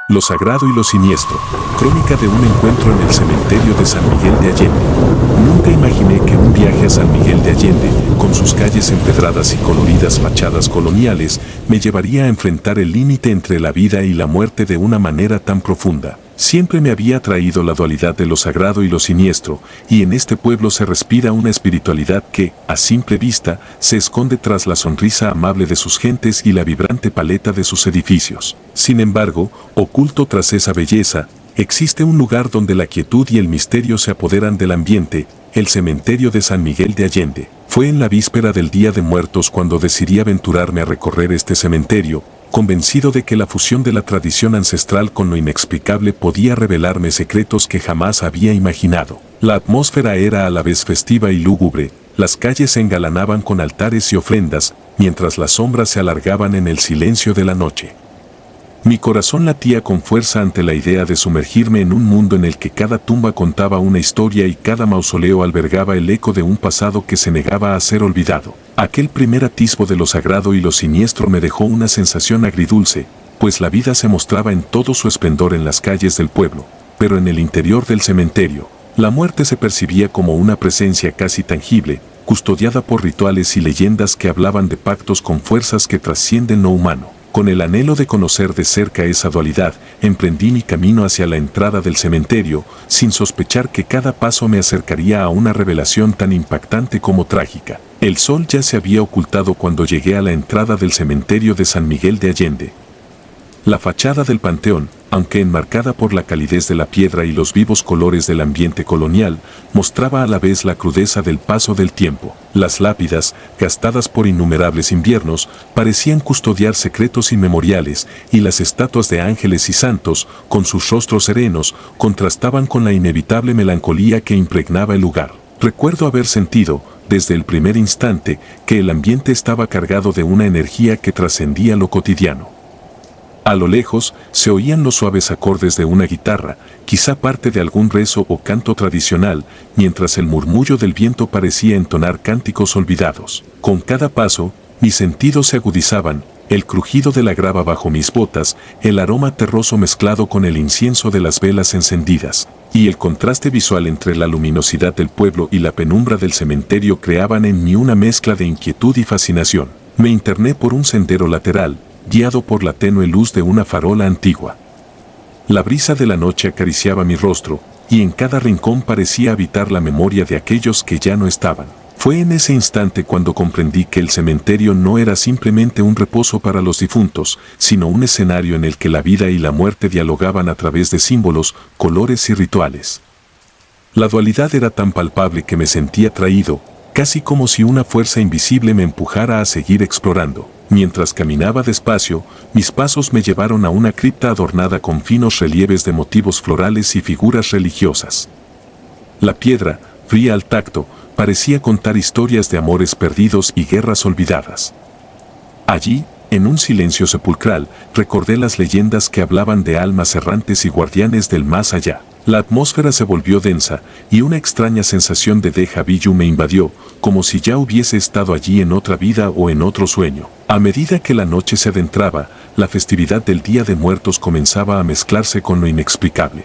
Lo sagrado y lo siniestro. Crónica de un encuentro en el cementerio de San Miguel de Allende. Nunca imaginé que un viaje a San Miguel de Allende, con sus calles empedradas y coloridas fachadas coloniales, me llevaría a enfrentar el límite entre la vida y la muerte de una manera tan profunda. Siempre me había atraído la dualidad de lo sagrado y lo siniestro, y en este pueblo se respira una espiritualidad que, a simple vista, se esconde tras la sonrisa amable de sus gentes y la vibrante paleta de sus edificios. Sin embargo, oculto tras esa belleza, existe un lugar donde la quietud y el misterio se apoderan del ambiente, el cementerio de San Miguel de Allende. Fue en la víspera del Día de Muertos cuando decidí aventurarme a recorrer este cementerio, convencido de que la fusión de la tradición ancestral con lo inexplicable podía revelarme secretos que jamás había imaginado. La atmósfera era a la vez festiva y lúgubre, las calles se engalanaban con altares y ofrendas, mientras las sombras se alargaban en el silencio de la noche. Mi corazón latía con fuerza ante la idea de sumergirme en un mundo en el que cada tumba contaba una historia y cada mausoleo albergaba el eco de un pasado que se negaba a ser olvidado. Aquel primer atisbo de lo sagrado y lo siniestro me dejó una sensación agridulce, pues la vida se mostraba en todo su esplendor en las calles del pueblo, pero en el interior del cementerio, la muerte se percibía como una presencia casi tangible, custodiada por rituales y leyendas que hablaban de pactos con fuerzas que trascienden lo humano. Con el anhelo de conocer de cerca esa dualidad, emprendí mi camino hacia la entrada del cementerio, sin sospechar que cada paso me acercaría a una revelación tan impactante como trágica. El sol ya se había ocultado cuando llegué a la entrada del cementerio de San Miguel de Allende. La fachada del panteón, aunque enmarcada por la calidez de la piedra y los vivos colores del ambiente colonial, mostraba a la vez la crudeza del paso del tiempo. Las lápidas, gastadas por innumerables inviernos, parecían custodiar secretos inmemoriales, y las estatuas de ángeles y santos, con sus rostros serenos, contrastaban con la inevitable melancolía que impregnaba el lugar. Recuerdo haber sentido, desde el primer instante, que el ambiente estaba cargado de una energía que trascendía lo cotidiano. A lo lejos, se oían los suaves acordes de una guitarra, quizá parte de algún rezo o canto tradicional, mientras el murmullo del viento parecía entonar cánticos olvidados. Con cada paso, mis sentidos se agudizaban, el crujido de la grava bajo mis botas, el aroma terroso mezclado con el incienso de las velas encendidas, y el contraste visual entre la luminosidad del pueblo y la penumbra del cementerio creaban en mí una mezcla de inquietud y fascinación. Me interné por un sendero lateral, guiado por la tenue luz de una farola antigua. La brisa de la noche acariciaba mi rostro, y en cada rincón parecía habitar la memoria de aquellos que ya no estaban. Fue en ese instante cuando comprendí que el cementerio no era simplemente un reposo para los difuntos, sino un escenario en el que la vida y la muerte dialogaban a través de símbolos, colores y rituales. La dualidad era tan palpable que me sentía atraído, casi como si una fuerza invisible me empujara a seguir explorando. Mientras caminaba despacio, mis pasos me llevaron a una cripta adornada con finos relieves de motivos florales y figuras religiosas. La piedra, fría al tacto, parecía contar historias de amores perdidos y guerras olvidadas. Allí, en un silencio sepulcral, recordé las leyendas que hablaban de almas errantes y guardianes del más allá. La atmósfera se volvió densa, y una extraña sensación de déjà vu me invadió, como si ya hubiese estado allí en otra vida o en otro sueño. A medida que la noche se adentraba, la festividad del Día de Muertos comenzaba a mezclarse con lo inexplicable.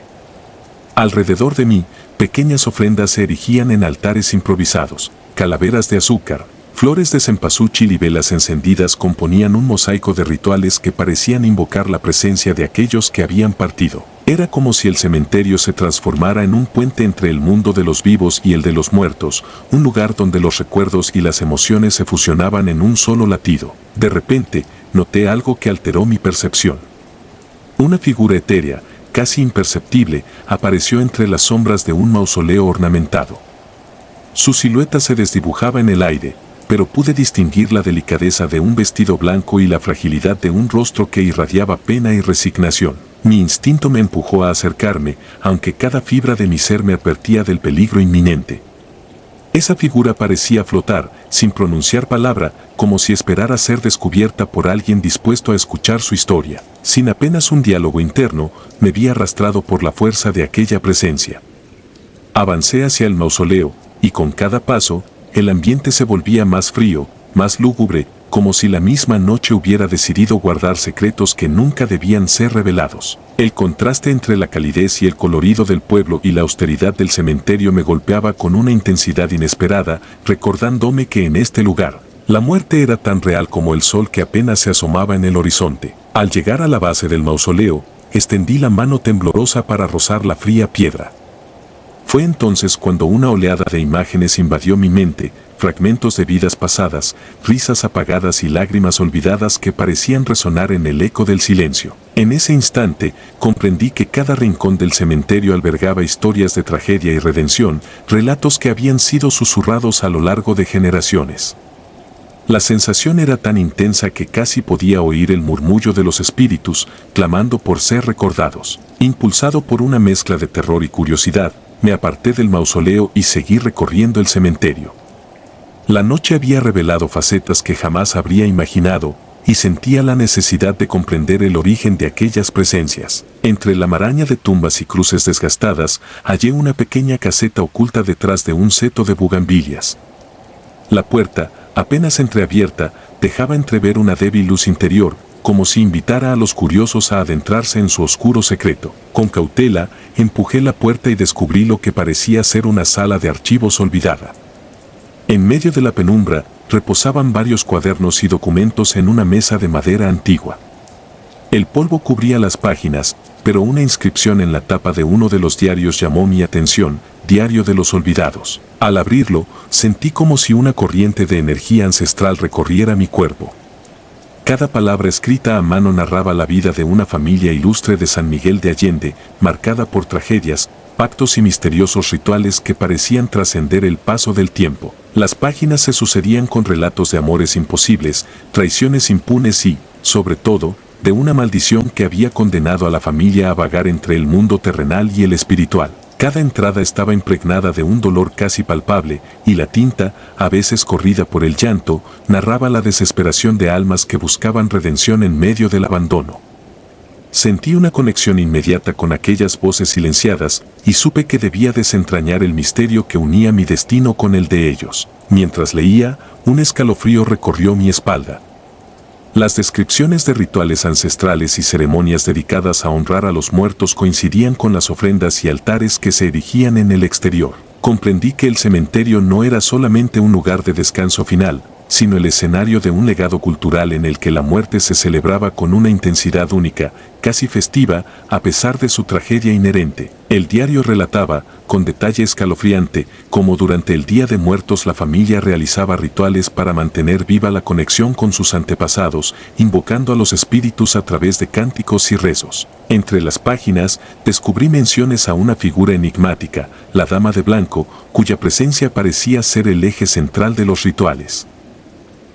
Alrededor de mí, pequeñas ofrendas se erigían en altares improvisados, calaveras de azúcar, flores de cempasúchil y velas encendidas componían un mosaico de rituales que parecían invocar la presencia de aquellos que habían partido. Era como si el cementerio se transformara en un puente entre el mundo de los vivos y el de los muertos, un lugar donde los recuerdos y las emociones se fusionaban en un solo latido. De repente, noté algo que alteró mi percepción. Una figura etérea, casi imperceptible, apareció entre las sombras de un mausoleo ornamentado. Su silueta se desdibujaba en el aire, pero pude distinguir la delicadeza de un vestido blanco y la fragilidad de un rostro que irradiaba pena y resignación. Mi instinto me empujó a acercarme, aunque cada fibra de mi ser me advertía del peligro inminente. Esa figura parecía flotar, sin pronunciar palabra, como si esperara ser descubierta por alguien dispuesto a escuchar su historia. Sin apenas un diálogo interno, me vi arrastrado por la fuerza de aquella presencia. Avancé hacia el mausoleo, y con cada paso, el ambiente se volvía más frío, más lúgubre, como si la misma noche hubiera decidido guardar secretos que nunca debían ser revelados. El contraste entre la calidez y el colorido del pueblo y la austeridad del cementerio me golpeaba con una intensidad inesperada, recordándome que en este lugar, la muerte era tan real como el sol que apenas se asomaba en el horizonte. Al llegar a la base del mausoleo, extendí la mano temblorosa para rozar la fría piedra. Fue entonces cuando una oleada de imágenes invadió mi mente, fragmentos de vidas pasadas, risas apagadas y lágrimas olvidadas que parecían resonar en el eco del silencio. En ese instante, comprendí que cada rincón del cementerio albergaba historias de tragedia y redención, relatos que habían sido susurrados a lo largo de generaciones. La sensación era tan intensa que casi podía oír el murmullo de los espíritus, clamando por ser recordados. Impulsado por una mezcla de terror y curiosidad, me aparté del mausoleo y seguí recorriendo el cementerio. La noche había revelado facetas que jamás habría imaginado, y sentía la necesidad de comprender el origen de aquellas presencias. Entre la maraña de tumbas y cruces desgastadas, hallé una pequeña caseta oculta detrás de un seto de bugambilias. La puerta, apenas entreabierta, dejaba entrever una débil luz interior, como si invitara a los curiosos a adentrarse en su oscuro secreto. Con cautela, empujé la puerta y descubrí lo que parecía ser una sala de archivos olvidada. En medio de la penumbra, reposaban varios cuadernos y documentos en una mesa de madera antigua. El polvo cubría las páginas, pero una inscripción en la tapa de uno de los diarios llamó mi atención, Diario de los Olvidados. Al abrirlo, sentí como si una corriente de energía ancestral recorriera mi cuerpo. Cada palabra escrita a mano narraba la vida de una familia ilustre de San Miguel de Allende, marcada por tragedias, pactos y misteriosos rituales que parecían trascender el paso del tiempo. Las páginas se sucedían con relatos de amores imposibles, traiciones impunes y, sobre todo, de una maldición que había condenado a la familia a vagar entre el mundo terrenal y el espiritual. Cada entrada estaba impregnada de un dolor casi palpable, y la tinta, a veces corrida por el llanto, narraba la desesperación de almas que buscaban redención en medio del abandono. Sentí una conexión inmediata con aquellas voces silenciadas, y supe que debía desentrañar el misterio que unía mi destino con el de ellos. Mientras leía, un escalofrío recorrió mi espalda. Las descripciones de rituales ancestrales y ceremonias dedicadas a honrar a los muertos coincidían con las ofrendas y altares que se erigían en el exterior. Comprendí que el cementerio no era solamente un lugar de descanso final, sino el escenario de un legado cultural en el que la muerte se celebraba con una intensidad única, casi festiva, a pesar de su tragedia inherente. El diario relataba, con detalle escalofriante, cómo durante el Día de Muertos la familia realizaba rituales para mantener viva la conexión con sus antepasados, invocando a los espíritus a través de cánticos y rezos. Entre las páginas, descubrí menciones a una figura enigmática, la Dama de Blanco, cuya presencia parecía ser el eje central de los rituales.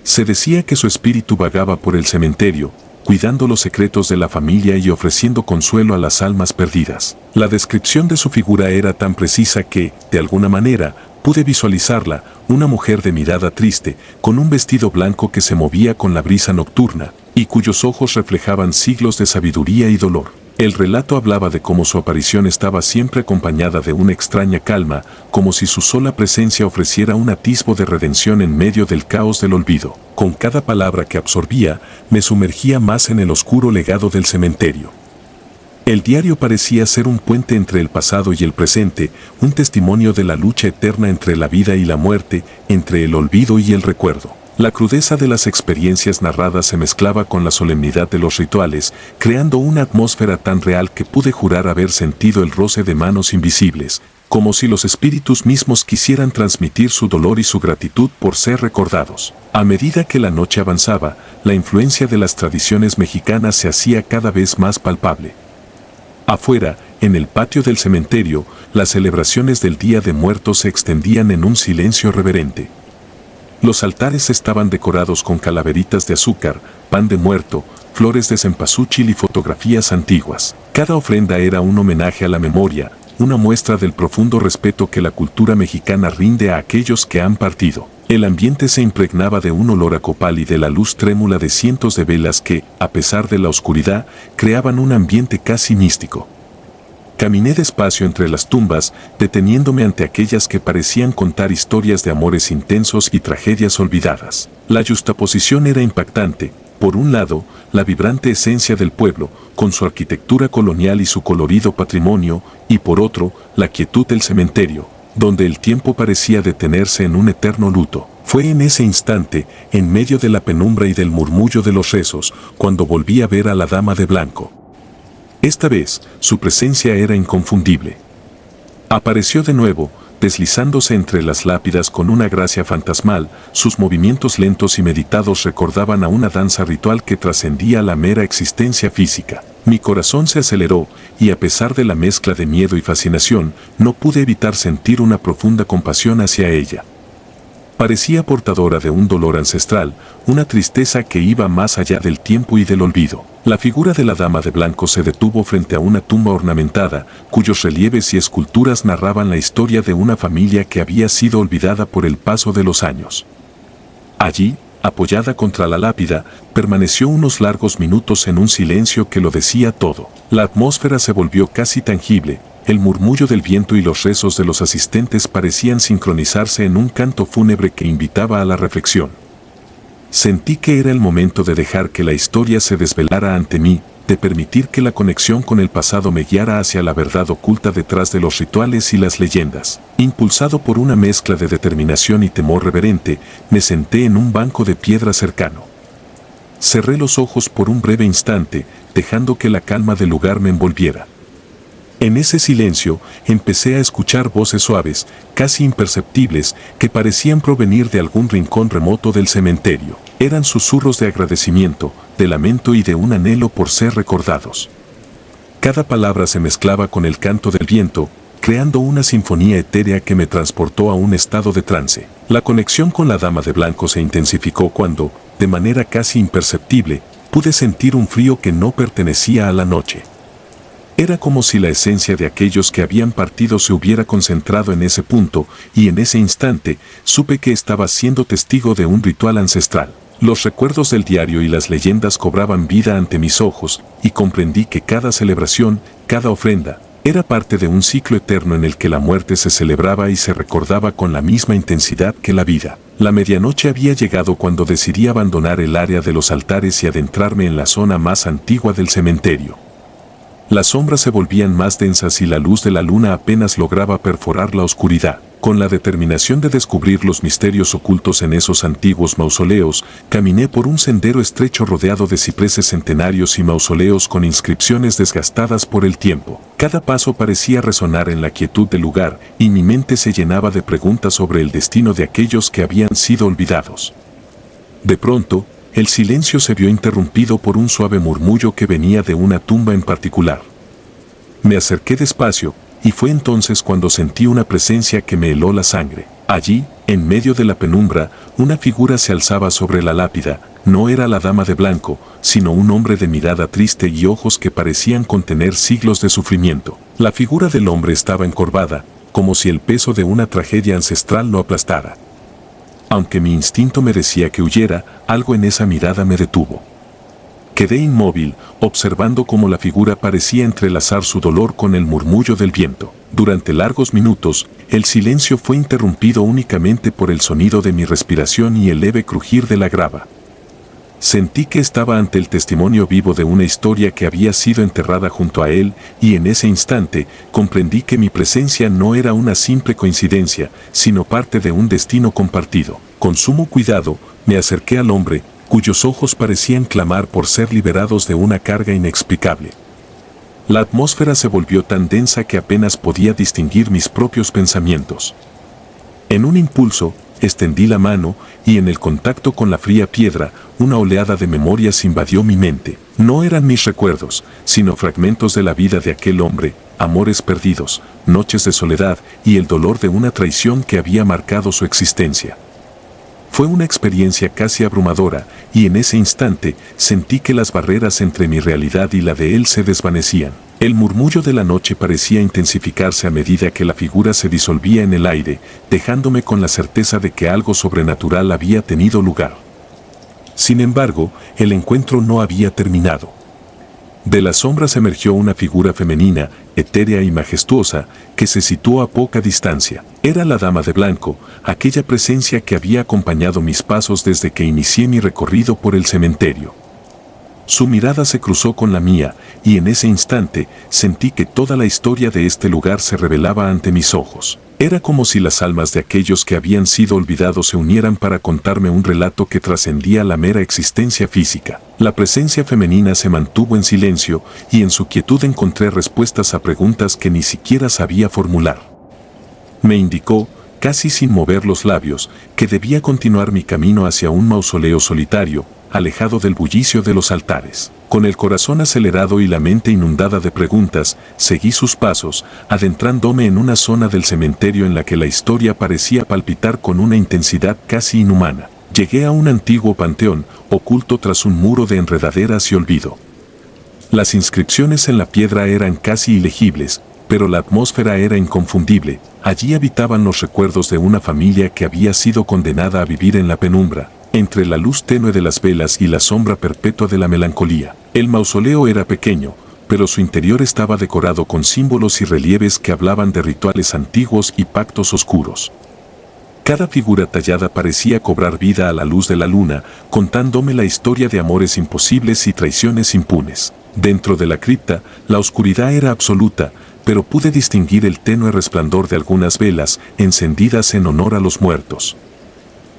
Se decía que su espíritu vagaba por el cementerio, cuidando los secretos de la familia y ofreciendo consuelo a las almas perdidas. La descripción de su figura era tan precisa que, de alguna manera, pude visualizarla, una mujer de mirada triste, con un vestido blanco que se movía con la brisa nocturna, y cuyos ojos reflejaban siglos de sabiduría y dolor. El relato hablaba de cómo su aparición estaba siempre acompañada de una extraña calma, como si su sola presencia ofreciera un atisbo de redención en medio del caos del olvido. Con cada palabra que absorbía, me sumergía más en el oscuro legado del cementerio. El diario parecía ser un puente entre el pasado y el presente, un testimonio de la lucha eterna entre la vida y la muerte, entre el olvido y el recuerdo. La crudeza de las experiencias narradas se mezclaba con la solemnidad de los rituales, creando una atmósfera tan real que pude jurar haber sentido el roce de manos invisibles, como si los espíritus mismos quisieran transmitir su dolor y su gratitud por ser recordados. A medida que la noche avanzaba, la influencia de las tradiciones mexicanas se hacía cada vez más palpable. Afuera, en el patio del cementerio, las celebraciones del Día de Muertos se extendían en un silencio reverente. Los altares estaban decorados con calaveritas de azúcar, pan de muerto, flores de cempasúchil y fotografías antiguas. Cada ofrenda era un homenaje a la memoria, una muestra del profundo respeto que la cultura mexicana rinde a aquellos que han partido. El ambiente se impregnaba de un olor a copal y de la luz trémula de cientos de velas que, a pesar de la oscuridad, creaban un ambiente casi místico. Caminé despacio entre las tumbas, deteniéndome ante aquellas que parecían contar historias de amores intensos y tragedias olvidadas. La yuxtaposición era impactante. Por un lado, la vibrante esencia del pueblo, con su arquitectura colonial y su colorido patrimonio, y por otro, la quietud del cementerio, donde el tiempo parecía detenerse en un eterno luto. Fue en ese instante, en medio de la penumbra y del murmullo de los rezos, cuando volví a ver a la dama de blanco. Esta vez, su presencia era inconfundible. Apareció de nuevo, deslizándose entre las lápidas con una gracia fantasmal. Sus movimientos lentos y meditados recordaban a una danza ritual que trascendía la mera existencia física. Mi corazón se aceleró, y a pesar de la mezcla de miedo y fascinación, no pude evitar sentir una profunda compasión hacia ella. Parecía portadora de un dolor ancestral, una tristeza que iba más allá del tiempo y del olvido. La figura de la dama de blanco se detuvo frente a una tumba ornamentada, cuyos relieves y esculturas narraban la historia de una familia que había sido olvidada por el paso de los años. Allí, apoyada contra la lápida, permaneció unos largos minutos en un silencio que lo decía todo. La atmósfera se volvió casi tangible. El murmullo del viento y los rezos de los asistentes parecían sincronizarse en un canto fúnebre que invitaba a la reflexión. Sentí que era el momento de dejar que la historia se desvelara ante mí, de permitir que la conexión con el pasado me guiara hacia la verdad oculta detrás de los rituales y las leyendas. Impulsado por una mezcla de determinación y temor reverente, me senté en un banco de piedra cercano. Cerré los ojos por un breve instante, dejando que la calma del lugar me envolviera. En ese silencio, empecé a escuchar voces suaves, casi imperceptibles, que parecían provenir de algún rincón remoto del cementerio. Eran susurros de agradecimiento, de lamento y de un anhelo por ser recordados. Cada palabra se mezclaba con el canto del viento, creando una sinfonía etérea que me transportó a un estado de trance. La conexión con la dama de blanco se intensificó cuando, de manera casi imperceptible, pude sentir un frío que no pertenecía a la noche. Era como si la esencia de aquellos que habían partido se hubiera concentrado en ese punto, y en ese instante supe que estaba siendo testigo de un ritual ancestral. Los recuerdos del diario y las leyendas cobraban vida ante mis ojos, y comprendí que cada celebración, cada ofrenda, era parte de un ciclo eterno en el que la muerte se celebraba y se recordaba con la misma intensidad que la vida. La medianoche había llegado cuando decidí abandonar el área de los altares y adentrarme en la zona más antigua del cementerio. Las sombras se volvían más densas y la luz de la luna apenas lograba perforar la oscuridad. Con la determinación de descubrir los misterios ocultos en esos antiguos mausoleos, caminé por un sendero estrecho rodeado de cipreses centenarios y mausoleos con inscripciones desgastadas por el tiempo. Cada paso parecía resonar en la quietud del lugar, y mi mente se llenaba de preguntas sobre el destino de aquellos que habían sido olvidados. De pronto, el silencio se vio interrumpido por un suave murmullo que venía de una tumba en particular. Me acerqué despacio, y fue entonces cuando sentí una presencia que me heló la sangre. Allí, en medio de la penumbra, una figura se alzaba sobre la lápida. No era la dama de blanco, sino un hombre de mirada triste y ojos que parecían contener siglos de sufrimiento. La figura del hombre estaba encorvada, como si el peso de una tragedia ancestral lo aplastara. Aunque mi instinto me decía que huyera, algo en esa mirada me detuvo. Quedé inmóvil, observando cómo la figura parecía entrelazar su dolor con el murmullo del viento. Durante largos minutos, el silencio fue interrumpido únicamente por el sonido de mi respiración y el leve crujir de la grava. Sentí que estaba ante el testimonio vivo de una historia que había sido enterrada junto a él, y en ese instante comprendí que mi presencia no era una simple coincidencia, sino parte de un destino compartido. Con sumo cuidado, me acerqué al hombre, cuyos ojos parecían clamar por ser liberados de una carga inexplicable. La atmósfera se volvió tan densa que apenas podía distinguir mis propios pensamientos. En un impulso, extendí la mano, y en el contacto con la fría piedra, una oleada de memorias invadió mi mente. No eran mis recuerdos, sino fragmentos de la vida de aquel hombre, amores perdidos, noches de soledad y el dolor de una traición que había marcado su existencia. Fue una experiencia casi abrumadora, y en ese instante sentí que las barreras entre mi realidad y la de él se desvanecían. El murmullo de la noche parecía intensificarse a medida que la figura se disolvía en el aire, dejándome con la certeza de que algo sobrenatural había tenido lugar. Sin embargo, el encuentro no había terminado. De las sombras emergió una figura femenina, etérea y majestuosa, que se situó a poca distancia. Era la dama de blanco, aquella presencia que había acompañado mis pasos desde que inicié mi recorrido por el cementerio. Su mirada se cruzó con la mía, y en ese instante sentí que toda la historia de este lugar se revelaba ante mis ojos. Era como si las almas de aquellos que habían sido olvidados se unieran para contarme un relato que trascendía la mera existencia física. La presencia femenina se mantuvo en silencio, y en su quietud encontré respuestas a preguntas que ni siquiera sabía formular. Me indicó, casi sin mover los labios, que debía continuar mi camino hacia un mausoleo solitario, alejado del bullicio de los altares. Con el corazón acelerado y la mente inundada de preguntas, seguí sus pasos, adentrándome en una zona del cementerio en la que la historia parecía palpitar con una intensidad casi inhumana. Llegué a un antiguo panteón, oculto tras un muro de enredaderas y olvido. Las inscripciones en la piedra eran casi ilegibles, pero la atmósfera era inconfundible. Allí habitaban los recuerdos de una familia que había sido condenada a vivir en la penumbra, entre la luz tenue de las velas y la sombra perpetua de la melancolía. El mausoleo era pequeño, pero su interior estaba decorado con símbolos y relieves que hablaban de rituales antiguos y pactos oscuros. Cada figura tallada parecía cobrar vida a la luz de la luna, contándome la historia de amores imposibles y traiciones impunes. Dentro de la cripta, la oscuridad era absoluta, pero pude distinguir el tenue resplandor de algunas velas encendidas en honor a los muertos.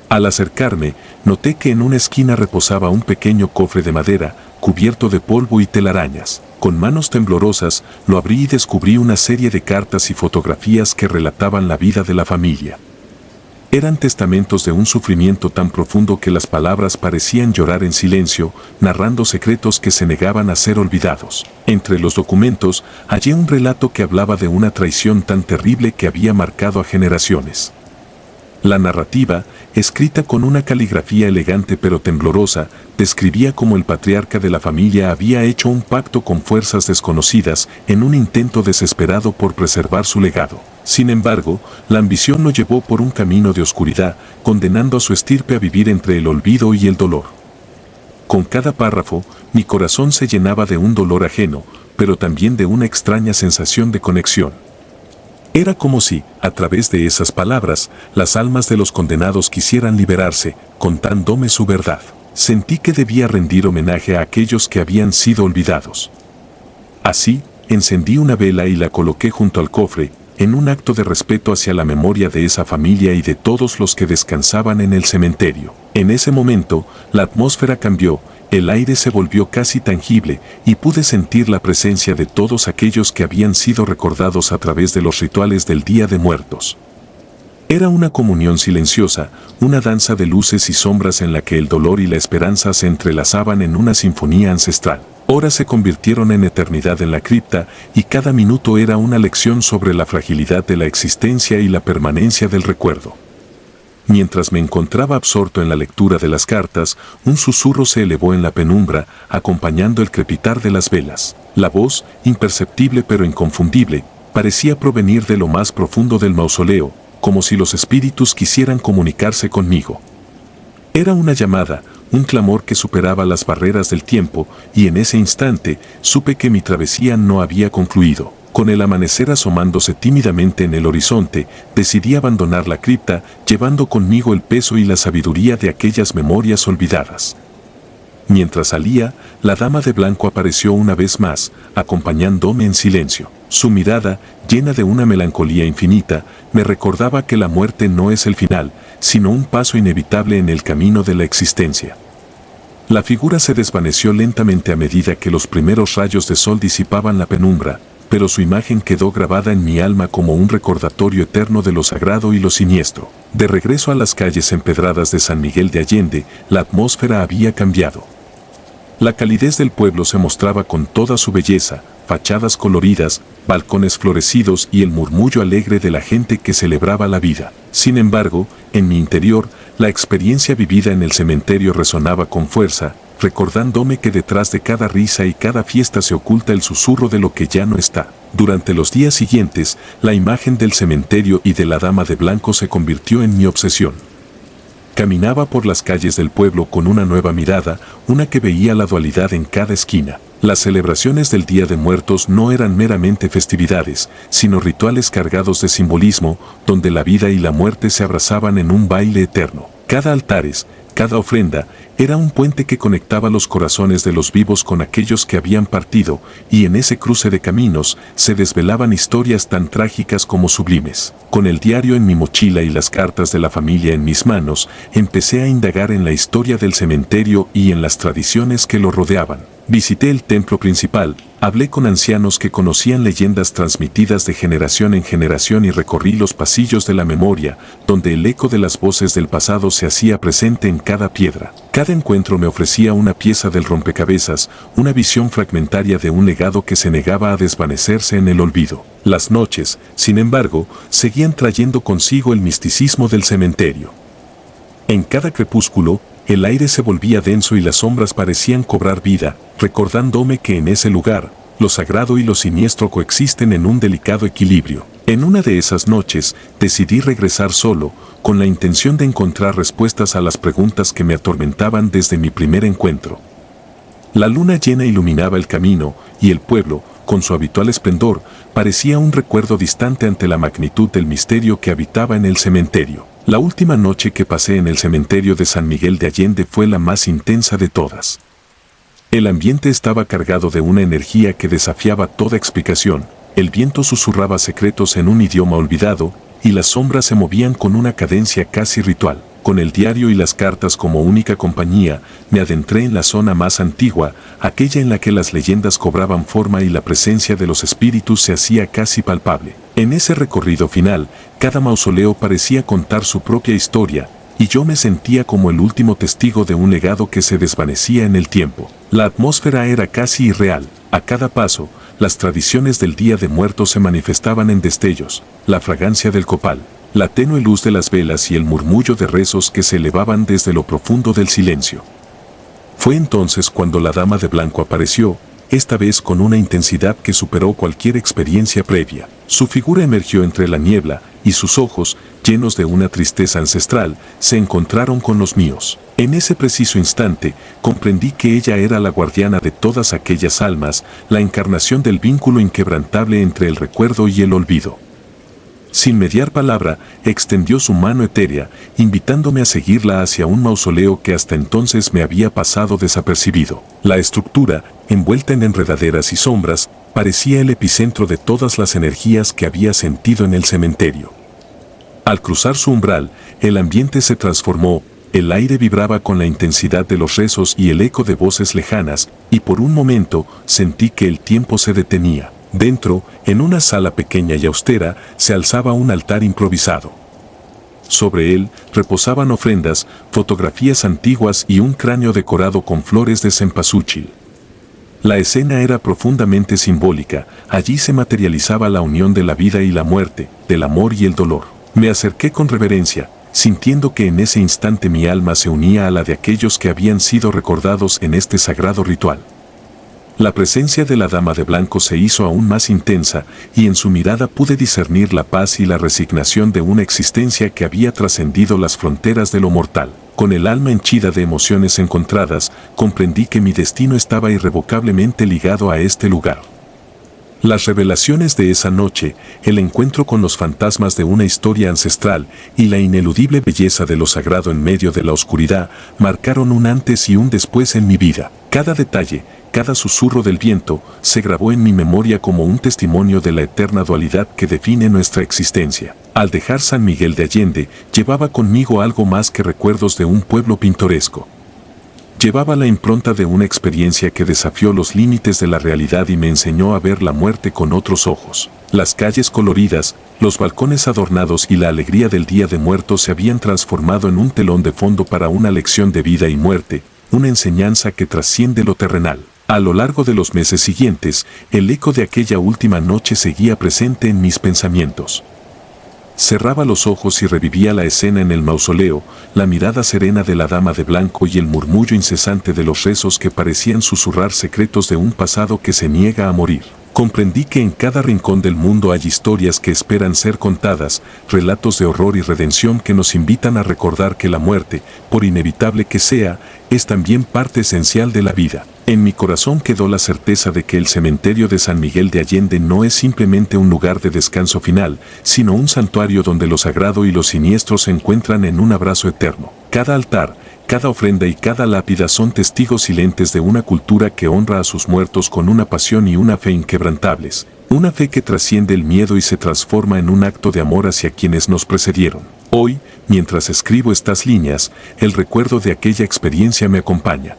Al acercarme, noté que en una esquina reposaba un pequeño cofre de madera, cubierto de polvo y telarañas. Con manos temblorosas, lo abrí y descubrí una serie de cartas y fotografías que relataban la vida de la familia. Eran testamentos de un sufrimiento tan profundo que las palabras parecían llorar en silencio, narrando secretos que se negaban a ser olvidados. Entre los documentos, hallé un relato que hablaba de una traición tan terrible que había marcado a generaciones. La narrativa, escrita con una caligrafía elegante pero temblorosa, describía cómo el patriarca de la familia había hecho un pacto con fuerzas desconocidas en un intento desesperado por preservar su legado. Sin embargo, la ambición lo llevó por un camino de oscuridad, condenando a su estirpe a vivir entre el olvido y el dolor. Con cada párrafo, mi corazón se llenaba de un dolor ajeno, pero también de una extraña sensación de conexión. Era como si, a través de esas palabras, las almas de los condenados quisieran liberarse, contándome su verdad. Sentí que debía rendir homenaje a aquellos que habían sido olvidados. Así, encendí una vela y la coloqué junto al cofre, en un acto de respeto hacia la memoria de esa familia y de todos los que descansaban en el cementerio. En ese momento, la atmósfera cambió, el aire se volvió casi tangible y pude sentir la presencia de todos aquellos que habían sido recordados a través de los rituales del Día de Muertos. Era una comunión silenciosa, una danza de luces y sombras en la que el dolor y la esperanza se entrelazaban en una sinfonía ancestral. Horas se convirtieron en eternidad en la cripta y cada minuto era una lección sobre la fragilidad de la existencia y la permanencia del recuerdo. Mientras me encontraba absorto en la lectura de las cartas, un susurro se elevó en la penumbra, acompañando el crepitar de las velas. La voz, imperceptible pero inconfundible, parecía provenir de lo más profundo del mausoleo, como si los espíritus quisieran comunicarse conmigo. Era una llamada, un clamor que superaba las barreras del tiempo, y en ese instante supe que mi travesía no había concluido. Con el amanecer asomándose tímidamente en el horizonte, decidí abandonar la cripta, llevando conmigo el peso y la sabiduría de aquellas memorias olvidadas. Mientras salía, la dama de blanco apareció una vez más, acompañándome en silencio. Su mirada, llena de una melancolía infinita, me recordaba que la muerte no es el final, sino un paso inevitable en el camino de la existencia. La figura se desvaneció lentamente a medida que los primeros rayos de sol disipaban la penumbra, pero su imagen quedó grabada en mi alma como un recordatorio eterno de lo sagrado y lo siniestro. De regreso a las calles empedradas de San Miguel de Allende, la atmósfera había cambiado. La calidez del pueblo se mostraba con toda su belleza, fachadas coloridas, balcones florecidos y el murmullo alegre de la gente que celebraba la vida. Sin embargo, en mi interior, la experiencia vivida en el cementerio resonaba con fuerza, recordándome que detrás de cada risa y cada fiesta se oculta el susurro de lo que ya no está. Durante los días siguientes, la imagen del cementerio y de la dama de blanco se convirtió en mi obsesión. Caminaba por las calles del pueblo con una nueva mirada, una que veía la dualidad en cada esquina. Las celebraciones del Día de Muertos no eran meramente festividades, sino rituales cargados de simbolismo, donde la vida y la muerte se abrazaban en un baile eterno. Cada altares, cada ofrenda, era un puente que conectaba los corazones de los vivos con aquellos que habían partido, y en ese cruce de caminos se desvelaban historias tan trágicas como sublimes. Con el diario en mi mochila y las cartas de la familia en mis manos, empecé a indagar en la historia del cementerio y en las tradiciones que lo rodeaban. Visité el templo principal, hablé con ancianos que conocían leyendas transmitidas de generación en generación y recorrí los pasillos de la memoria, donde el eco de las voces del pasado se hacía presente en cada piedra. Cada encuentro me ofrecía una pieza del rompecabezas, una visión fragmentaria de un legado que se negaba a desvanecerse en el olvido. Las noches, sin embargo, seguían trayendo consigo el misticismo del cementerio. En cada crepúsculo, el aire se volvía denso y las sombras parecían cobrar vida, recordándome que en ese lugar, lo sagrado y lo siniestro coexisten en un delicado equilibrio. En una de esas noches, decidí regresar solo, con la intención de encontrar respuestas a las preguntas que me atormentaban desde mi primer encuentro. La luna llena iluminaba el camino, y el pueblo, con su habitual esplendor, parecía un recuerdo distante ante la magnitud del misterio que habitaba en el cementerio. La última noche que pasé en el cementerio de San Miguel de Allende fue la más intensa de todas. El ambiente estaba cargado de una energía que desafiaba toda explicación, el viento susurraba secretos en un idioma olvidado, y las sombras se movían con una cadencia casi ritual. Con el diario y las cartas como única compañía, me adentré en la zona más antigua, aquella en la que las leyendas cobraban forma y la presencia de los espíritus se hacía casi palpable. En ese recorrido final, cada mausoleo parecía contar su propia historia, y yo me sentía como el último testigo de un legado que se desvanecía en el tiempo. La atmósfera era casi irreal. A cada paso, las tradiciones del Día de Muertos se manifestaban en destellos, la fragancia del copal, la tenue luz de las velas y el murmullo de rezos que se elevaban desde lo profundo del silencio. Fue entonces cuando la dama de blanco apareció, esta vez con una intensidad que superó cualquier experiencia previa. Su figura emergió entre la niebla, y sus ojos, llenos de una tristeza ancestral, se encontraron con los míos. En ese preciso instante, comprendí que ella era la guardiana de todas aquellas almas, la encarnación del vínculo inquebrantable entre el recuerdo y el olvido. Sin mediar palabra, extendió su mano etérea, invitándome a seguirla hacia un mausoleo que hasta entonces me había pasado desapercibido. La estructura, envuelta en enredaderas y sombras, parecía el epicentro de todas las energías que había sentido en el cementerio. Al cruzar su umbral, el ambiente se transformó, el aire vibraba con la intensidad de los rezos y el eco de voces lejanas, y por un momento sentí que el tiempo se detenía. Dentro, en una sala pequeña y austera, se alzaba un altar improvisado. Sobre él reposaban ofrendas, fotografías antiguas y un cráneo decorado con flores de cempasúchil. La escena era profundamente simbólica, allí se materializaba la unión de la vida y la muerte, del amor y el dolor. Me acerqué con reverencia, sintiendo que en ese instante mi alma se unía a la de aquellos que habían sido recordados en este sagrado ritual. La presencia de la dama de blanco se hizo aún más intensa, y en su mirada pude discernir la paz y la resignación de una existencia que había trascendido las fronteras de lo mortal. Con el alma henchida de emociones encontradas, comprendí que mi destino estaba irrevocablemente ligado a este lugar. Las revelaciones de esa noche, el encuentro con los fantasmas de una historia ancestral y la ineludible belleza de lo sagrado en medio de la oscuridad, marcaron un antes y un después en mi vida. Cada detalle, cada susurro del viento, se grabó en mi memoria como un testimonio de la eterna dualidad que define nuestra existencia. Al dejar San Miguel de Allende, llevaba conmigo algo más que recuerdos de un pueblo pintoresco. Llevaba la impronta de una experiencia que desafió los límites de la realidad y me enseñó a ver la muerte con otros ojos. Las calles coloridas, los balcones adornados y la alegría del Día de Muertos se habían transformado en un telón de fondo para una lección de vida y muerte, una enseñanza que trasciende lo terrenal. A lo largo de los meses siguientes, el eco de aquella última noche seguía presente en mis pensamientos. Cerraba los ojos y revivía la escena en el mausoleo, la mirada serena de la dama de blanco y el murmullo incesante de los rezos que parecían susurrar secretos de un pasado que se niega a morir. Comprendí que en cada rincón del mundo hay historias que esperan ser contadas, relatos de horror y redención que nos invitan a recordar que la muerte, por inevitable que sea, es también parte esencial de la vida. En mi corazón quedó la certeza de que el cementerio de San Miguel de Allende no es simplemente un lugar de descanso final, sino un santuario donde lo sagrado y lo siniestro se encuentran en un abrazo eterno. Cada altar, cada ofrenda y cada lápida son testigos silentes de una cultura que honra a sus muertos con una pasión y una fe inquebrantables, una fe que trasciende el miedo y se transforma en un acto de amor hacia quienes nos precedieron. Hoy, mientras escribo estas líneas, el recuerdo de aquella experiencia me acompaña.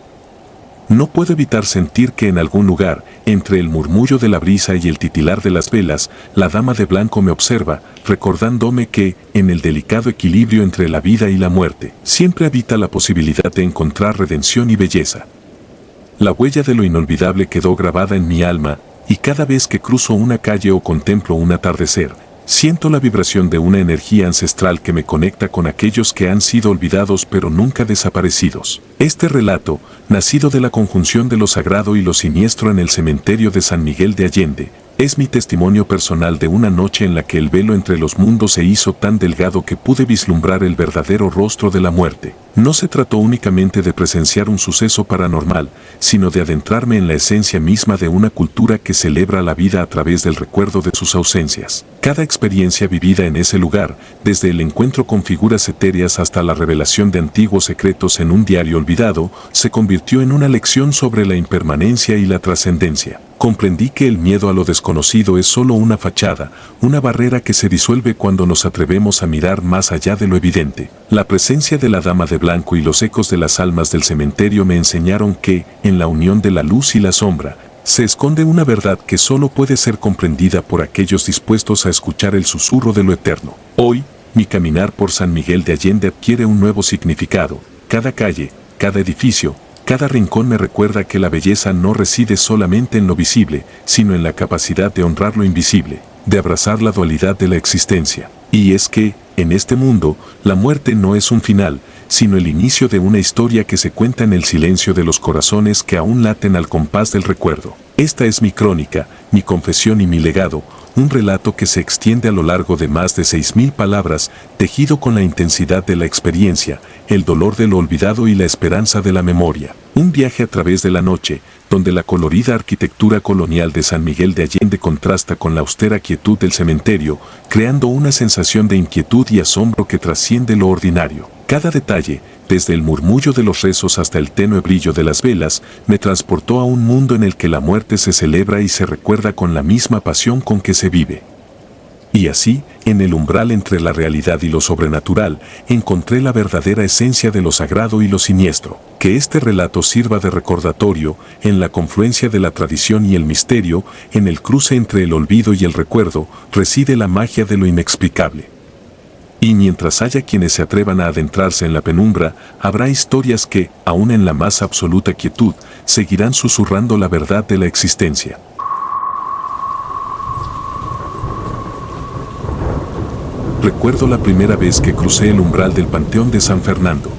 No puedo evitar sentir que en algún lugar, entre el murmullo de la brisa y el titilar de las velas, la dama de blanco me observa, recordándome que, en el delicado equilibrio entre la vida y la muerte, siempre habita la posibilidad de encontrar redención y belleza. La huella de lo inolvidable quedó grabada en mi alma, y cada vez que cruzo una calle o contemplo un atardecer, siento la vibración de una energía ancestral que me conecta con aquellos que han sido olvidados pero nunca desaparecidos. Este relato, nacido de la conjunción de lo sagrado y lo siniestro en el cementerio de San Miguel de Allende, es mi testimonio personal de una noche en la que el velo entre los mundos se hizo tan delgado que pude vislumbrar el verdadero rostro de la muerte. No se trató únicamente de presenciar un suceso paranormal, sino de adentrarme en la esencia misma de una cultura que celebra la vida a través del recuerdo de sus ausencias. Cada experiencia vivida en ese lugar, desde el encuentro con figuras etéreas hasta la revelación de antiguos secretos en un diario olvidado, se convirtió en una lección sobre la impermanencia y la trascendencia. Comprendí que el miedo a lo desconocido es solo una fachada, una barrera que se disuelve cuando nos atrevemos a mirar más allá de lo evidente. La presencia de la dama de blanco y los ecos de las almas del cementerio me enseñaron que, en la unión de la luz y la sombra, se esconde una verdad que solo puede ser comprendida por aquellos dispuestos a escuchar el susurro de lo eterno. Hoy, mi caminar por San Miguel de Allende adquiere un nuevo significado. Cada calle, cada edificio, cada rincón me recuerda que la belleza no reside solamente en lo visible, sino en la capacidad de honrar lo invisible, de abrazar la dualidad de la existencia. Y es que, en este mundo, la muerte no es un final, sino el inicio de una historia que se cuenta en el silencio de los corazones que aún laten al compás del recuerdo. Esta es mi crónica, mi confesión y mi legado, un relato que se extiende a lo largo de más de 6.000 palabras, tejido con la intensidad de la experiencia, el dolor de lo olvidado y la esperanza de la memoria. Un viaje a través de la noche, donde la colorida arquitectura colonial de San Miguel de Allende contrasta con la austera quietud del cementerio, creando una sensación de inquietud y asombro que trasciende lo ordinario. Cada detalle, desde el murmullo de los rezos hasta el tenue brillo de las velas, me transportó a un mundo en el que la muerte se celebra y se recuerda con la misma pasión con que se vive. Y así, en el umbral entre la realidad y lo sobrenatural, encontré la verdadera esencia de lo sagrado y lo siniestro. Que este relato sirva de recordatorio, en la confluencia de la tradición y el misterio, en el cruce entre el olvido y el recuerdo, reside la magia de lo inexplicable. Y mientras haya quienes se atrevan a adentrarse en la penumbra, habrá historias que, aún en la más absoluta quietud, seguirán susurrando la verdad de la existencia. Recuerdo la primera vez que crucé el umbral del Panteón de San Fernando.